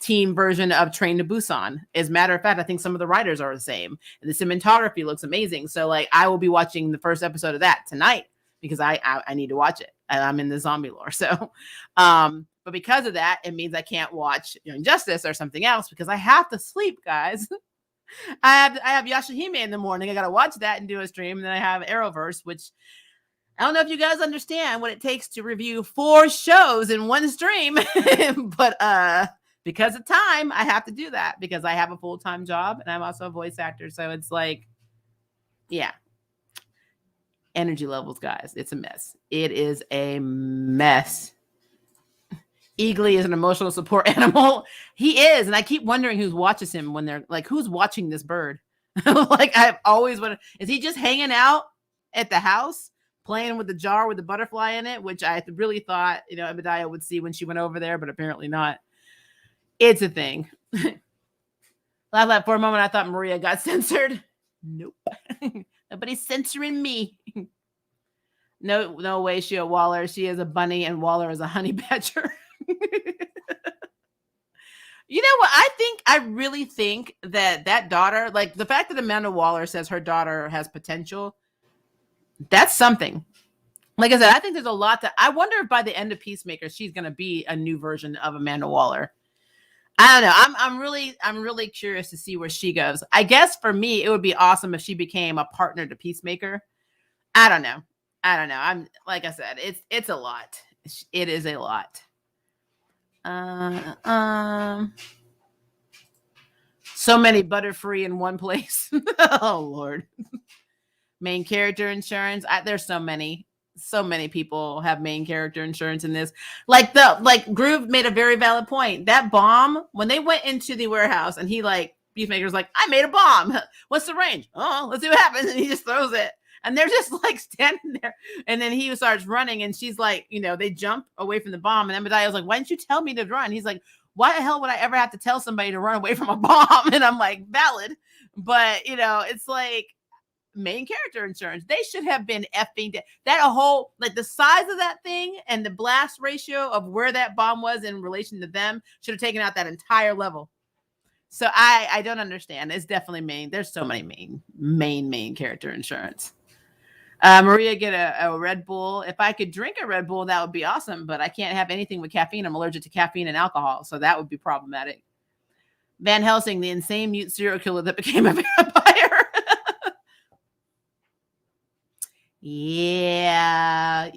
teen version of Train to Busan. As a matter of fact, I think some of the writers are the same. And the cinematography looks amazing. So like, I will be watching the first episode of that tonight because I need to watch it. I'm in the zombie lore. So, but because of that, it means I can't watch Young Justice or something else because I have to sleep, guys. I have Yashahime in the morning. I got to watch that and do a stream. And then I have Arrowverse, which I don't know if you guys understand what it takes to review 4 shows in one stream. But because of time, I have to do that because I have a full-time job and I'm also a voice actor. So it's like, yeah. Energy levels, guys. It's a mess. It is a mess. Eagly is an emotional support animal. He is. And I keep wondering who watches him when they're like, who's watching this bird? Like I've always wondered, is he just hanging out at the house playing with the jar with the butterfly in it? Which I really thought, Obadiah would see when she went over there, but apparently not. It's a thing. Last for a moment, I thought Maria got censored. Nope. Nobody's censoring me. No way she a Waller. She is a bunny and Waller is a honey badger. You know what? I really think that daughter, like the fact that Amanda Waller says her daughter has potential, that's something. Like I said, I think there's a lot I wonder if by the end of Peacemaker, she's going to be a new version of Amanda Waller. I don't know. I'm really curious to see where she goes. I guess for me, it would be awesome if she became a partner to Peacemaker. I don't know. I'm like I said, it's a lot. It is a lot. So many Butterfree in one place. Oh Lord. Main character insurance. There's so many. So many people have main character insurance in this. Groove made a very valid point. That bomb, when they went into the warehouse and he Peacemaker's like, I made a bomb. What's the range? Oh, let's see what happens. And he just throws it. And they're just standing there. And then he starts running and she's like, they jump away from the bomb. And then Medeia's like, why didn't you tell me to run? He's like, why the hell would I ever have to tell somebody to run away from a bomb? And I'm like, valid. But, it's like main character insurance. They should have been effing dead. That whole, the size of that thing and the blast ratio of where that bomb was in relation to them should have taken out that entire level. So I don't understand. It's definitely main. There's so many main character insurance. Maria, get a Red Bull. If I could drink a Red Bull, that would be awesome. But I can't have anything with caffeine. I'm allergic to caffeine and alcohol. So that would be problematic. Van Helsing, the insane mute serial killer that became a vampire. Yeah.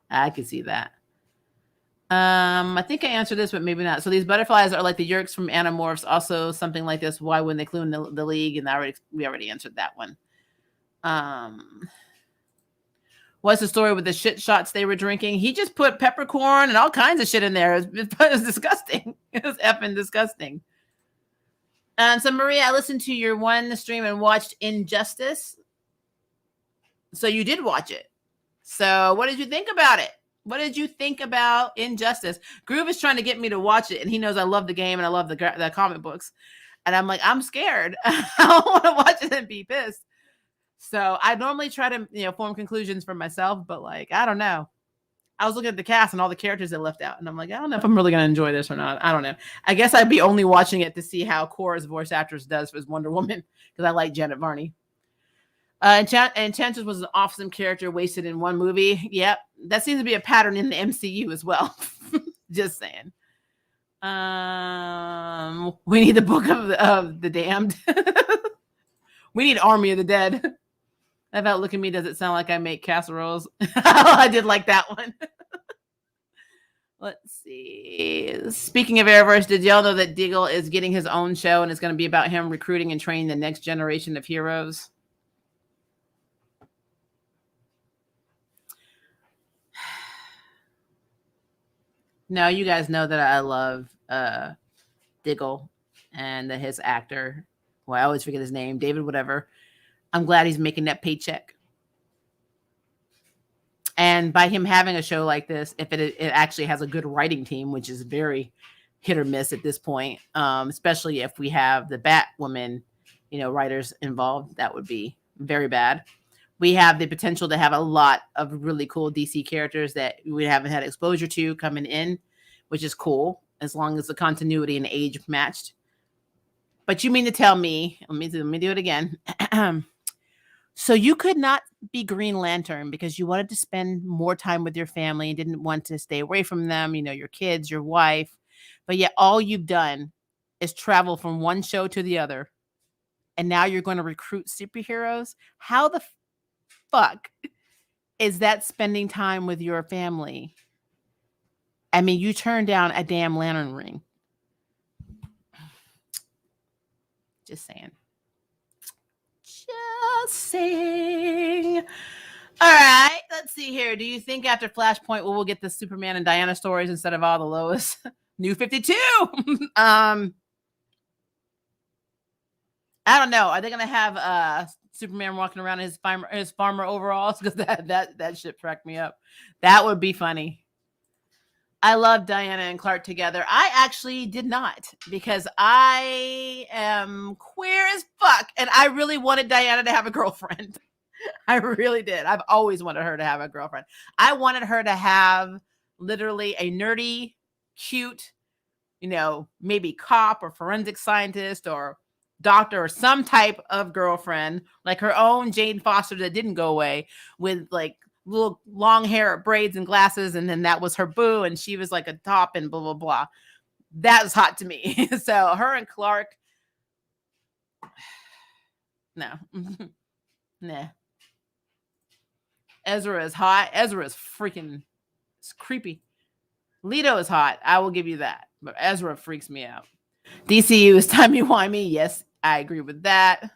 I can see that. I think I answered this, but maybe not. So these butterflies are like the Yerks from Animorphs. Also something like this. Why wouldn't they clue in the league? And we already answered that one. What's the story with the shit shots they were drinking? He just put peppercorn and all kinds of shit in there. It was disgusting. It was effing disgusting. So Maria, I listened to your one stream and watched Injustice. So you did watch it. So what did you think about it? What did you think about Injustice? Groove is trying to get me to watch it, and he knows I love the game and I love the comic books. And I'm like, I'm scared. I don't want to watch it and be pissed. So I normally try to, form conclusions for myself, but I don't know. I was looking at the cast and all the characters they left out, and I'm like, I don't know if I'm really going to enjoy this or not. I don't know. I guess I'd be only watching it to see how Cora's voice actress does for Wonder Woman, because I like Janet Varney. Enchantress was an awesome character wasted in one movie. Yep. That seems to be a pattern in the MCU as well. Just saying. We need the Book of the Damned. We need Army of the Dead. About look at me, does it sound like I make casseroles? I did like that one. Let's see. Speaking of Arrowverse, did y'all know that Diggle is getting his own show and it's going to be about him recruiting and training the next generation of heroes? No, you guys know that I love Diggle and his actor. Well, I always forget his name, David whatever. I'm glad he's making that paycheck. And by him having a show like this, if it actually has a good writing team, which is very hit or miss at this point, especially if we have the Batwoman, writers involved, that would be very bad. We have the potential to have a lot of really cool DC characters that we haven't had exposure to coming in, which is cool, as long as the continuity and age matched. But you mean to tell me, let me do it again. So you could not be Green Lantern because you wanted to spend more time with your family and didn't want to stay away from them, your kids, your wife. But yet all you've done is travel from one show to the other. And now you're going to recruit superheroes? How the fuck is that spending time with your family? I mean, you turned down a damn lantern ring. Just saying. All right, let's see here. Do you think after Flashpoint we'll get the Superman and Diana stories instead of all the Lois? New 52. I don't know. Are they gonna have Superman walking around in his farmer overalls? Because that shit cracked me up. That would be funny. I love Diana and Clark together. I actually did not, because I am queer as fuck, and I really wanted Diana to have a girlfriend. I really did. I've always wanted her to have a girlfriend. I wanted her to have literally a nerdy, cute, maybe cop or forensic scientist or doctor or some type of girlfriend, like her own Jane Foster that didn't go away, with little long hair, braids and glasses, and then that was her boo, and she was like a top and blah blah blah. That was hot to me. So her and Clark, no. Nah. Ezra is hot. Ezra is freaking, it's creepy. Leto is hot. I will give you that. But Ezra freaks me out. DCU is timey-wimey. Yes, I agree with that.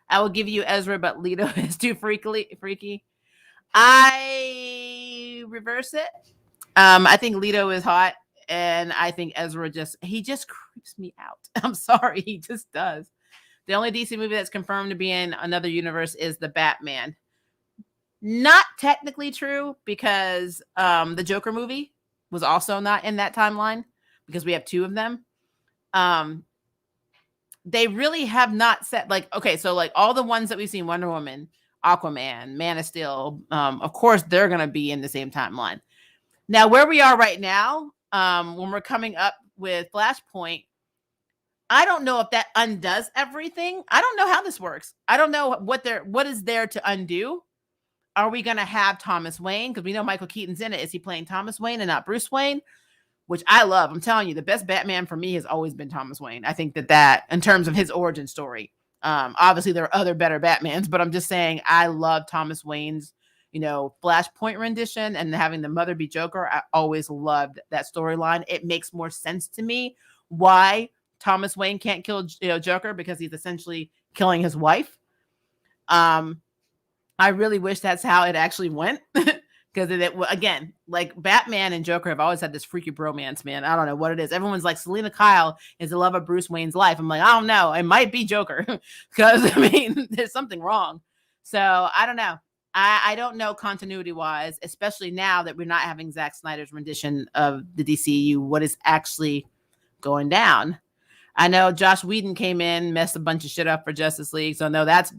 I will give you Ezra, but Leto is too freaky. I reverse it. I think Leto is hot, and I think Ezra just creeps me out. I'm sorry, he just does. The only DC movie that's confirmed to be in another universe is the Batman. Not technically true, because the Joker movie was also not in that timeline, because we have two of them. They really have not set, like, okay, so like all the ones that we've seen, Wonder Woman, Aquaman, Man of Steel, of course they're gonna be in the same timeline. Now, where we are right now, when we're coming up with Flashpoint, I don't know if that undoes everything. I don't know how this works. I don't know what is there to undo. Are we gonna have Thomas Wayne? Because we know Michael Keaton's in it. Is he playing Thomas Wayne and not Bruce Wayne? Which I love. I'm telling you, the best Batman for me has always been Thomas Wayne. I think that in terms of his origin story, obviously there are other better Batmans, but I'm just saying I love Thomas Wayne's, Flashpoint rendition, and having the mother be Joker. I always loved that storyline. It makes more sense to me why Thomas Wayne can't kill Joker, because he's essentially killing his wife. I really wish that's how it actually went. Because again, like Batman and Joker have always had this freaky bromance, man. I don't know what it is. Everyone's like, Selena Kyle is the love of Bruce Wayne's life. I'm like, I don't know. It might be Joker, because I mean, there's something wrong. So I don't know. I don't know continuity wise, especially now that we're not having Zack Snyder's rendition of the DCU. What is actually going down? I know Joss Whedon came in, messed a bunch of shit up for Justice League. So no, that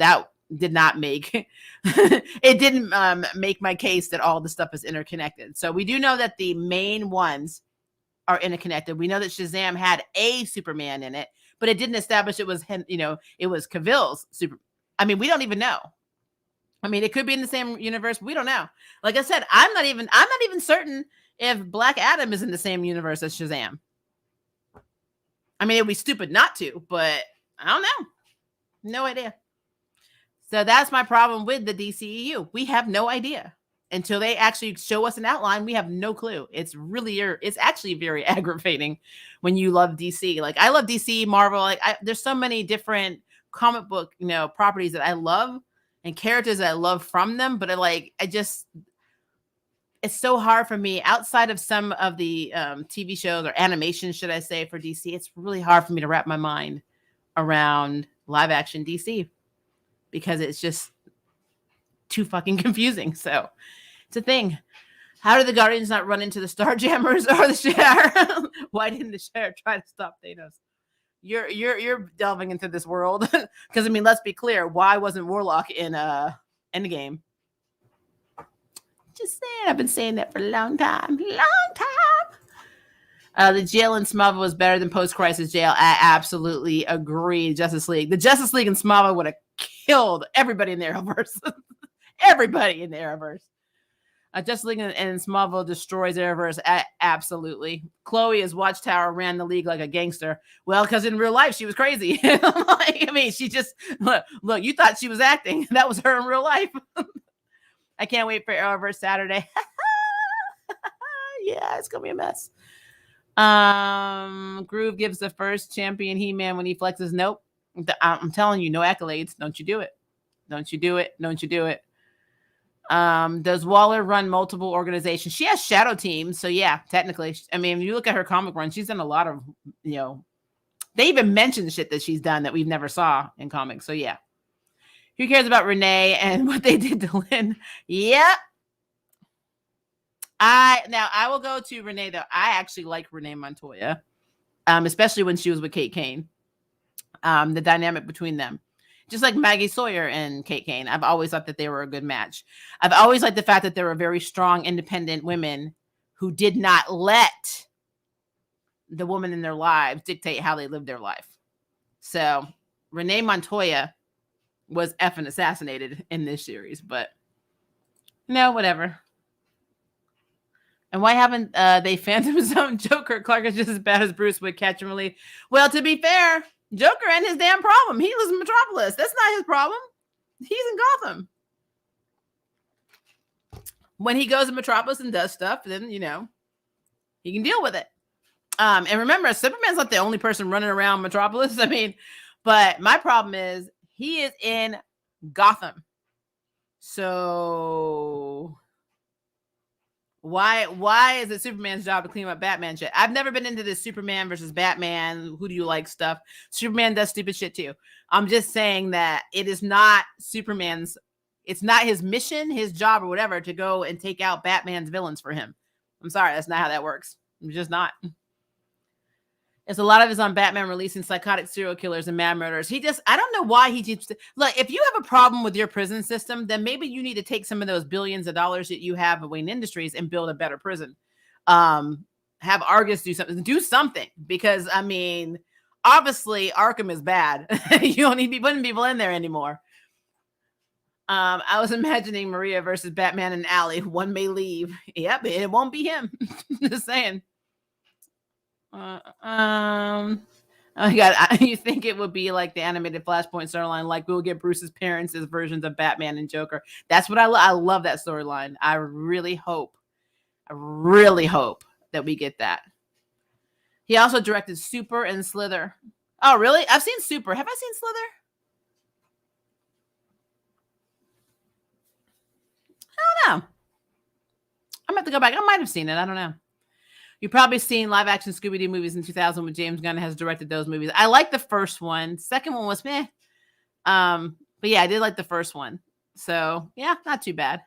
did not make it didn't make my case that all the stuff is interconnected. So we do know that the main ones are interconnected. We know that Shazam had a Superman in it, but it didn't establish it was him, it was Cavill's super. I mean, we don't even know. I mean, it could be in the same universe. We don't know. Like I said, I'm not even certain if Black Adam is in the same universe as Shazam. I mean, it'd be stupid not to, but I don't know. No idea. So that's my problem with the DCEU. We have no idea until they actually show us an outline. We have no clue. It's actually very aggravating when you love DC. Like I love DC, Marvel. Like there's so many different comic book, properties that I love and characters that I love from them. But it's so hard for me outside of some of the TV shows or animations, should I say, for DC. It's really hard for me to wrap my mind around live action DC. Because it's just too fucking confusing. So it's a thing. How did the Guardians not run into the Starjammers or the Shire? Why didn't the Shire try to stop Thanos? You're delving into this world. Because I mean, let's be clear. Why wasn't Warlock in Endgame? Just saying. I've been saying that for a long time. The jail in Smallville was better than post-crisis jail. I absolutely agree. Justice League. The Justice League in Smallville would have killed everybody in the Arrowverse. Everybody in the Arrowverse. Justice League in Smallville destroys the Arrowverse. Absolutely. Chloe as Watchtower ran the league like a gangster. Well, because in real life, she was crazy. She just, look, you thought she was acting. That was her in real life. I can't wait for Arrowverse Saturday. Yeah, it's going to be a mess. Groove gives the first champion He-Man when he flexes. Nope. I'm telling you, no accolades. Don't you do it. Don't you do it. Don't you do it. Does Waller run multiple organizations? She has shadow teams. So yeah, technically. I mean, if you look at her comic run, she's done a lot of, they even mentioned shit that she's done that we've never saw in comics. So yeah. Who cares about Renee and what they did to Lynn? Yep. I will go to Renee though. I actually like Renee Montoya, especially when she was with Kate Kane. The dynamic between them, just like Maggie Sawyer and Kate Kane. I've always thought that they were a good match. I've always liked the fact that they were very strong, independent women who did not let the woman in their lives dictate how they lived their life. So Renee Montoya was effing assassinated in this series, but no, whatever. And why haven't they Phantom Zone Joker? Clark is just as bad as Bruce with Catch and Release. Well, to be fair, Joker and his damn problem. He lives in Metropolis. That's not his problem. He's in Gotham. When he goes to Metropolis and does stuff, then, he can deal with it. And remember, Superman's not the only person running around Metropolis. I mean, but my problem is he is in Gotham. So why is it Superman's job to clean up Batman shit? I've never been into this Superman versus Batman, who do you like stuff. Superman does stupid shit too. I'm just saying that it is not Superman's, it's not his mission, his job or whatever to go and take out Batman's villains for him. I'm sorry, that's not how that works. It's just not. It's a lot of it's on Batman releasing psychotic serial killers and mad murderers. I don't know why he keeps, look, if you have a problem with your prison system, then maybe you need to take some of those billions of dollars that you have at Wayne Industries and build a better prison. Have Argus do something, because I mean, obviously Arkham is bad. You don't need to be putting people in there anymore. I was imagining Maria versus Batman and Alley. One may leave. Yep, it won't be him. Just saying. Oh my God, you think it would be like the animated Flashpoint storyline, like we'll get Bruce's parents as versions of Batman and Joker. That's what I love that storyline. I really hope that we get that. He also directed Super and Slither. Oh, really? I've seen Super. Have I seen Slither? I don't know. I'm going to have to go back. I might have seen it. I don't know. You've probably seen live action Scooby-Doo movies in 2000 when James Gunn has directed those movies. I like the first one. Second one was meh. But yeah, I did like the first one. So yeah, not too bad.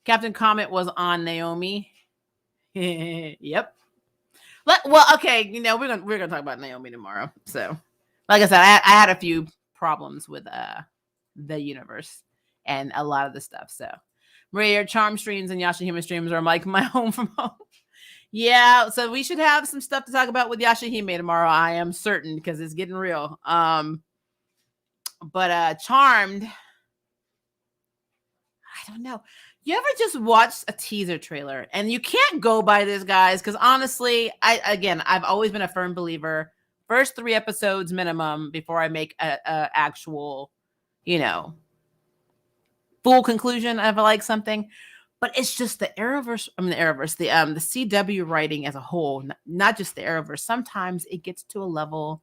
Captain Comet was on Naomi. Yep. Well, okay, you know, we're gonna talk about Naomi tomorrow. So, like I said, I had a few problems with the universe and a lot of the stuff. So, Maria, your charm streams and Yashahime streams are like my home from home. Yeah, so we should have some stuff to talk about with Yashahime tomorrow. I am certain, because it's getting real. But Charmed, I don't know. You ever just watched a teaser trailer and you can't go by this, guys? Because honestly, I've always been a firm believer. First 3 episodes minimum before I make a actual, full conclusion of like something. But it's just the Arrowverse, the CW writing as a whole, not just the Arrowverse. Sometimes it gets to a level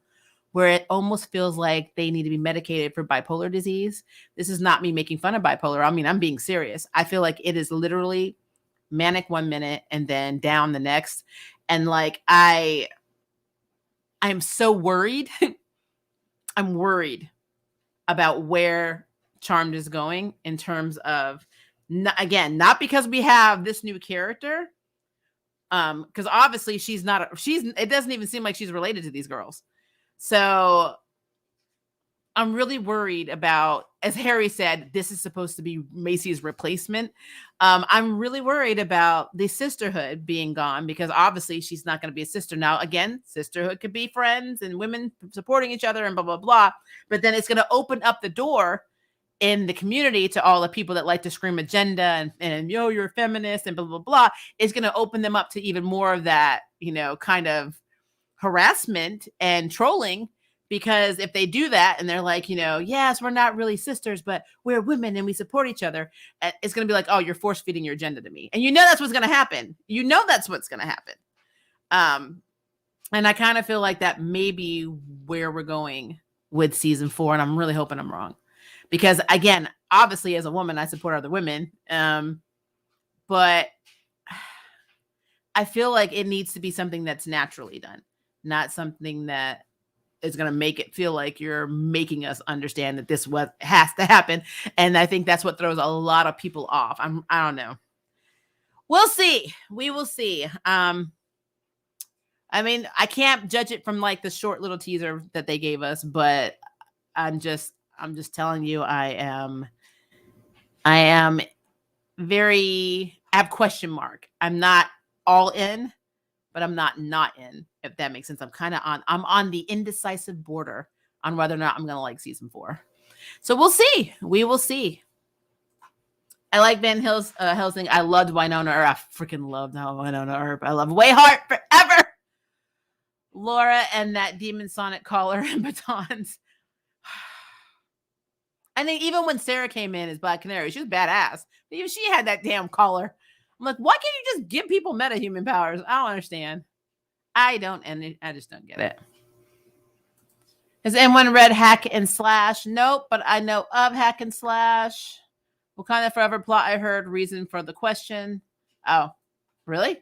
where it almost feels like they need to be medicated for bipolar disease. This is not me making fun of bipolar. I mean, I'm being serious. I feel like it is literally manic one minute and then down the next. And like, I'm so worried. I'm worried about where Charmed is going in terms of, not because we have this new character, because obviously it doesn't even seem like she's related to these girls. So I'm really worried about, as Harry said, this is supposed to be Macy's replacement. I'm really worried about the sisterhood being gone, because obviously she's not going to be a sister. Now, again, sisterhood could be friends and women supporting each other and blah, blah, blah. But then it's going to open up the door in the community to all the people that like to scream agenda and you're a feminist and blah, blah, blah. It's going to open them up to even more of that, kind of harassment and trolling. Because if they do that and they're like, yes, we're not really sisters, but we're women and we support each other, it's going to be like, oh, you're force feeding your agenda to me. And that's what's going to happen. That's what's going to happen. And I kind of feel like that may be where we're going with season 4. And I'm really hoping I'm wrong. Because again, obviously as a woman, I support other women. But I feel like it needs to be something that's naturally done, not something that is going to make it feel like you're making us understand that this what has to happen. And I think that's what throws a lot of people off. I don't know. We'll see. We will see. I mean, I can't judge it from like the short little teaser that they gave us, but I'm just telling you, I am I have question mark. I'm not all in, but I'm not in, if that makes sense. I'm on the indecisive border on whether or not I'm going to like season 4. So we'll see. We will see. I like Van Helsing. I loved Winona Earp. I freaking loved Winona Earp. I love Wayheart forever. Laura and that demon sonic collar and batons. I think even when Sarah came in as Black Canary, she was badass. But even she had that damn collar. I'm like, why can't you just give people metahuman powers? I don't understand. I just don't get it. Has anyone read Hack and Slash? Nope, but I know of Hack and Slash. Wakanda Forever plot, I heard. Reason for the question. Oh, really?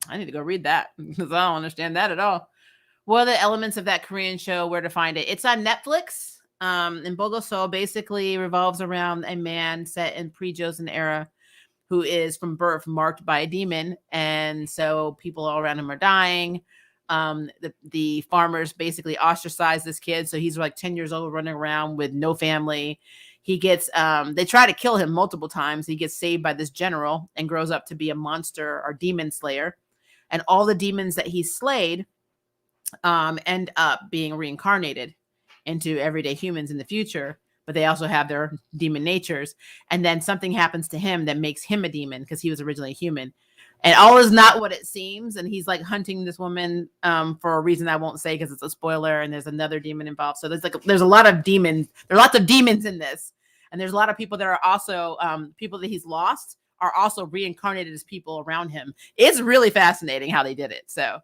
I need to go read that because I don't understand that at all. What are the elements of that Korean show? Where to find it? It's on Netflix. And Bogosol basically revolves around a man set in pre-Joseon era who is from birth marked by a demon. And so people all around him are dying. The farmers basically ostracize this kid. So he's like 10 years old running around with no family. He gets, they try to kill him multiple times. He gets saved by this general and grows up to be a monster or demon slayer. And all the demons that he slayed end up being reincarnated into everyday humans in the future, but they also have their demon natures. And then something happens to him that makes him a demon because he was originally a human. And all is not what it seems. And he's like hunting this woman for a reason I won't say because it's a spoiler. And there's another demon involved. So there's a lot of demons. There are lots of demons in this. And there's a lot of people that are also people that he's lost are also reincarnated as people around him. It's really fascinating how they did it. So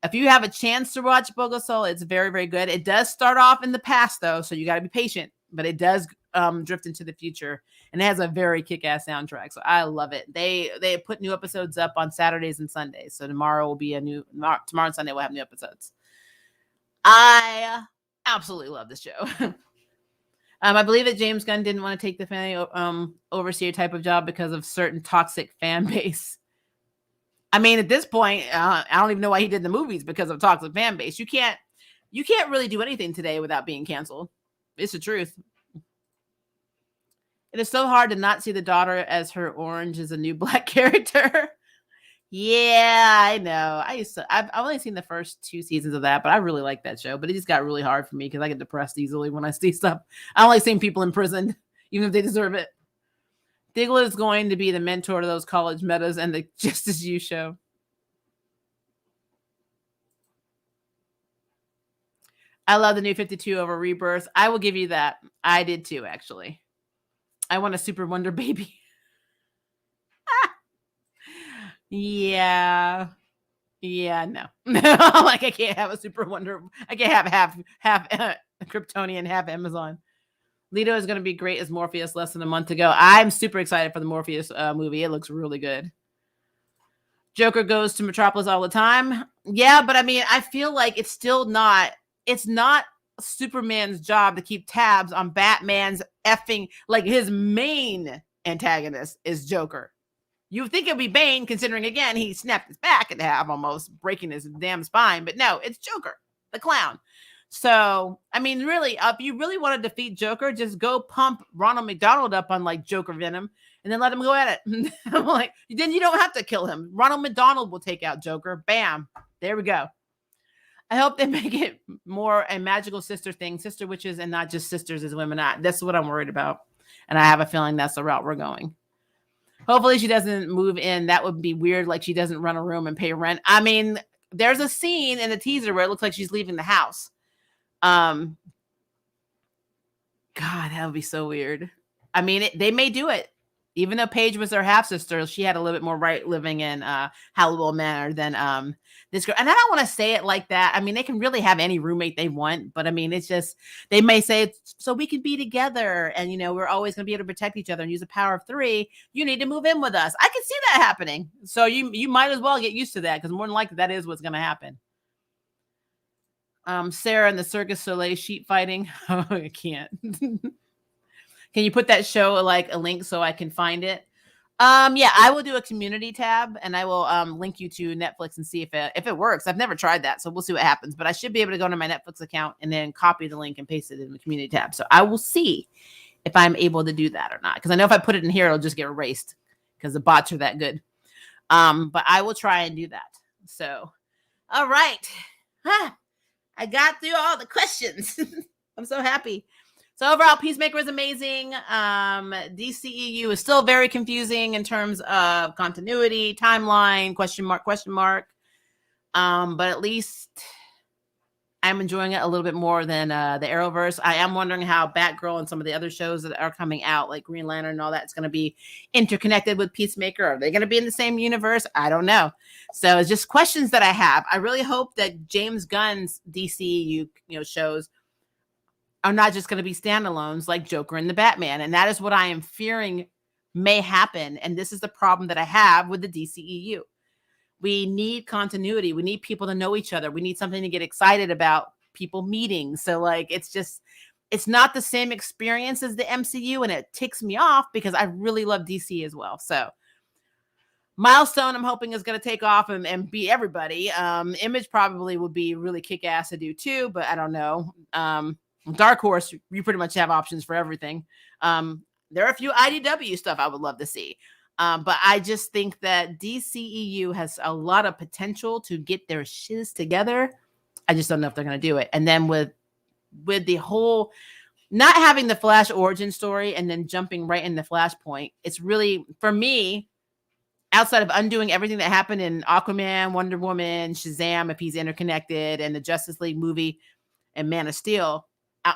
if you have a chance to watch Bogosol, it's very, very good. It does start off in the past, though, so you got to be patient. But it does drift into the future, and it has a very kick-ass soundtrack. So I love it. They put new episodes up on Saturdays and Sundays. So tomorrow and Sunday we'll have new episodes. I absolutely love this show. I believe that James Gunn didn't want to take the family overseer type of job because of certain toxic fan base. I mean, at this point, I don't even know why he did the movies because of toxic fan base. You can't really do anything today without being canceled. It's the truth. It is so hard to not see the daughter as her orange is a new black character. Yeah, I know. I've only seen the first 2 seasons of that, but I really like that show. But it just got really hard for me because I get depressed easily when I see stuff. I don't like seeing people imprisoned, even if they deserve it. Diglett is going to be the mentor to those college metas and the Just As You show. I love the new 52 over Rebirth. I will give you that. I did too, actually. I want a Super Wonder Baby. Yeah, no. Like I can't have a Super Wonder. I can't have half Kryptonian, half Amazon. Leto is going to be great as Morpheus less than a month ago. I'm super excited for the Morpheus movie. It looks really good. Joker goes to Metropolis all the time. Yeah, but I mean, I feel like it's not Superman's job to keep tabs on Batman's effing, like his main antagonist is Joker. You think it'd be Bane, considering again, he snapped his back in half, almost breaking his damn spine, but no, it's Joker, the clown. So, I mean, really, if you really want to defeat Joker, just go pump Ronald McDonald up on like Joker Venom and then let him go at it. Like, then you don't have to kill him. Ronald McDonald will take out Joker. Bam. There we go. I hope they make it more a magical sister thing, sister witches, and not just sisters as women. That's what I'm worried about. And I have a feeling that's the route we're going. Hopefully she doesn't move in. That would be weird. Like she doesn't run a room and pay rent. I mean, there's a scene in the teaser where it looks like she's leaving the house. God, that would be so weird. I mean, they may do it. Even though Paige was her half sister, she had a little bit more right living in Halliwell Manor than this girl. And I don't want to say it like that. I mean, they can really have any roommate they want, but I mean, it's just they may say so we can be together, and you know, we're always going to be able to protect each other and use the power of 3. You need to move in with us. I can see that happening. So you might as well get used to that because more than likely that is what's going to happen. Sarah and the Circus Soleil sheep fighting. Oh, I can't. Can you put that show like a link so I can find it? Yeah, I will do a community tab and I will link you to Netflix and see if it works. I've never tried that, so we'll see what happens. But I should be able to go to my Netflix account and then copy the link and paste it in the community tab. So I will see if I'm able to do that or not. Because I know if I put it in here, it'll just get erased because the bots are that good. But I will try and do that. So, all right. I got through all the questions. I'm so happy. So overall, Peacemaker is amazing. DCEU is still very confusing in terms of continuity, timeline, question mark. But at least I'm enjoying it a little bit more than the Arrowverse. I am wondering how Batgirl and some of the other shows that are coming out, like Green Lantern and all that, is going to be interconnected with Peacemaker. Are they going to be in the same universe? I don't know. So it's just questions that I have. I really hope that James Gunn's DCEU shows are not just going to be standalones like Joker and the Batman. And that is what I am fearing may happen. And this is the problem that I have with the DCEU. We need continuity. We need people to know each other. We need something to get excited about, people meeting. So like, it's not the same experience as the MCU, and it ticks me off because I really love DC as well. So Milestone, I'm hoping, is going to take off and beat everybody. Image probably would be really kick ass to do too, but I don't know. Dark Horse, you pretty much have options for everything. There are a few IDW stuff I would love to see. But I just think that DCEU has a lot of potential to get their shiz together. I just don't know if they're going to do it. And then with the whole not having the Flash origin story and then jumping right in the Flashpoint, it's really, for me, outside of undoing everything that happened in Aquaman, Wonder Woman, Shazam, if he's interconnected, and the Justice League movie and Man of Steel,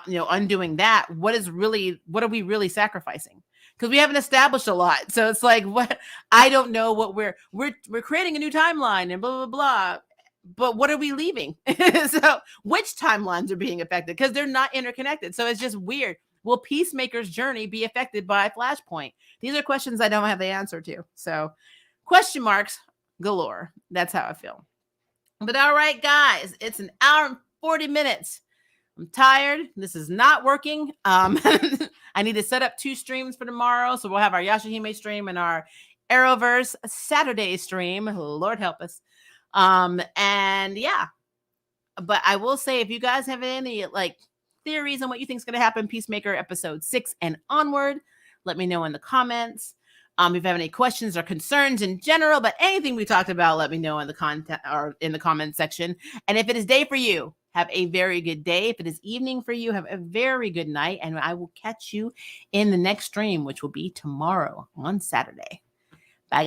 undoing that, what are we really sacrificing? Because we haven't established a lot. So it's like, what? I don't know what we're creating a new timeline and blah, blah, blah. But what are we leaving? So which timelines are being affected? Because they're not interconnected. So it's just weird. Will Peacemaker's journey be affected by Flashpoint? These are questions I don't have the answer to. So question marks galore. That's how I feel. But all right, guys, it's an hour and 40 minutes. I'm tired. This is not working. I need to set up 2 streams for tomorrow. So we'll have our Yashahime stream and our Arrowverse Saturday stream. Lord help us. And yeah, but I will say, if you guys have any like theories on what you think is going to happen, Peacemaker episode 6 and onward, let me know in the comments. If you have any questions or concerns in general, but anything we talked about, let me know in the content or in the comment section. And if it is day for you, have a very good day. If it is evening for you, have a very good night. And I will catch you in the next stream, which will be tomorrow on Saturday. Bye, guys.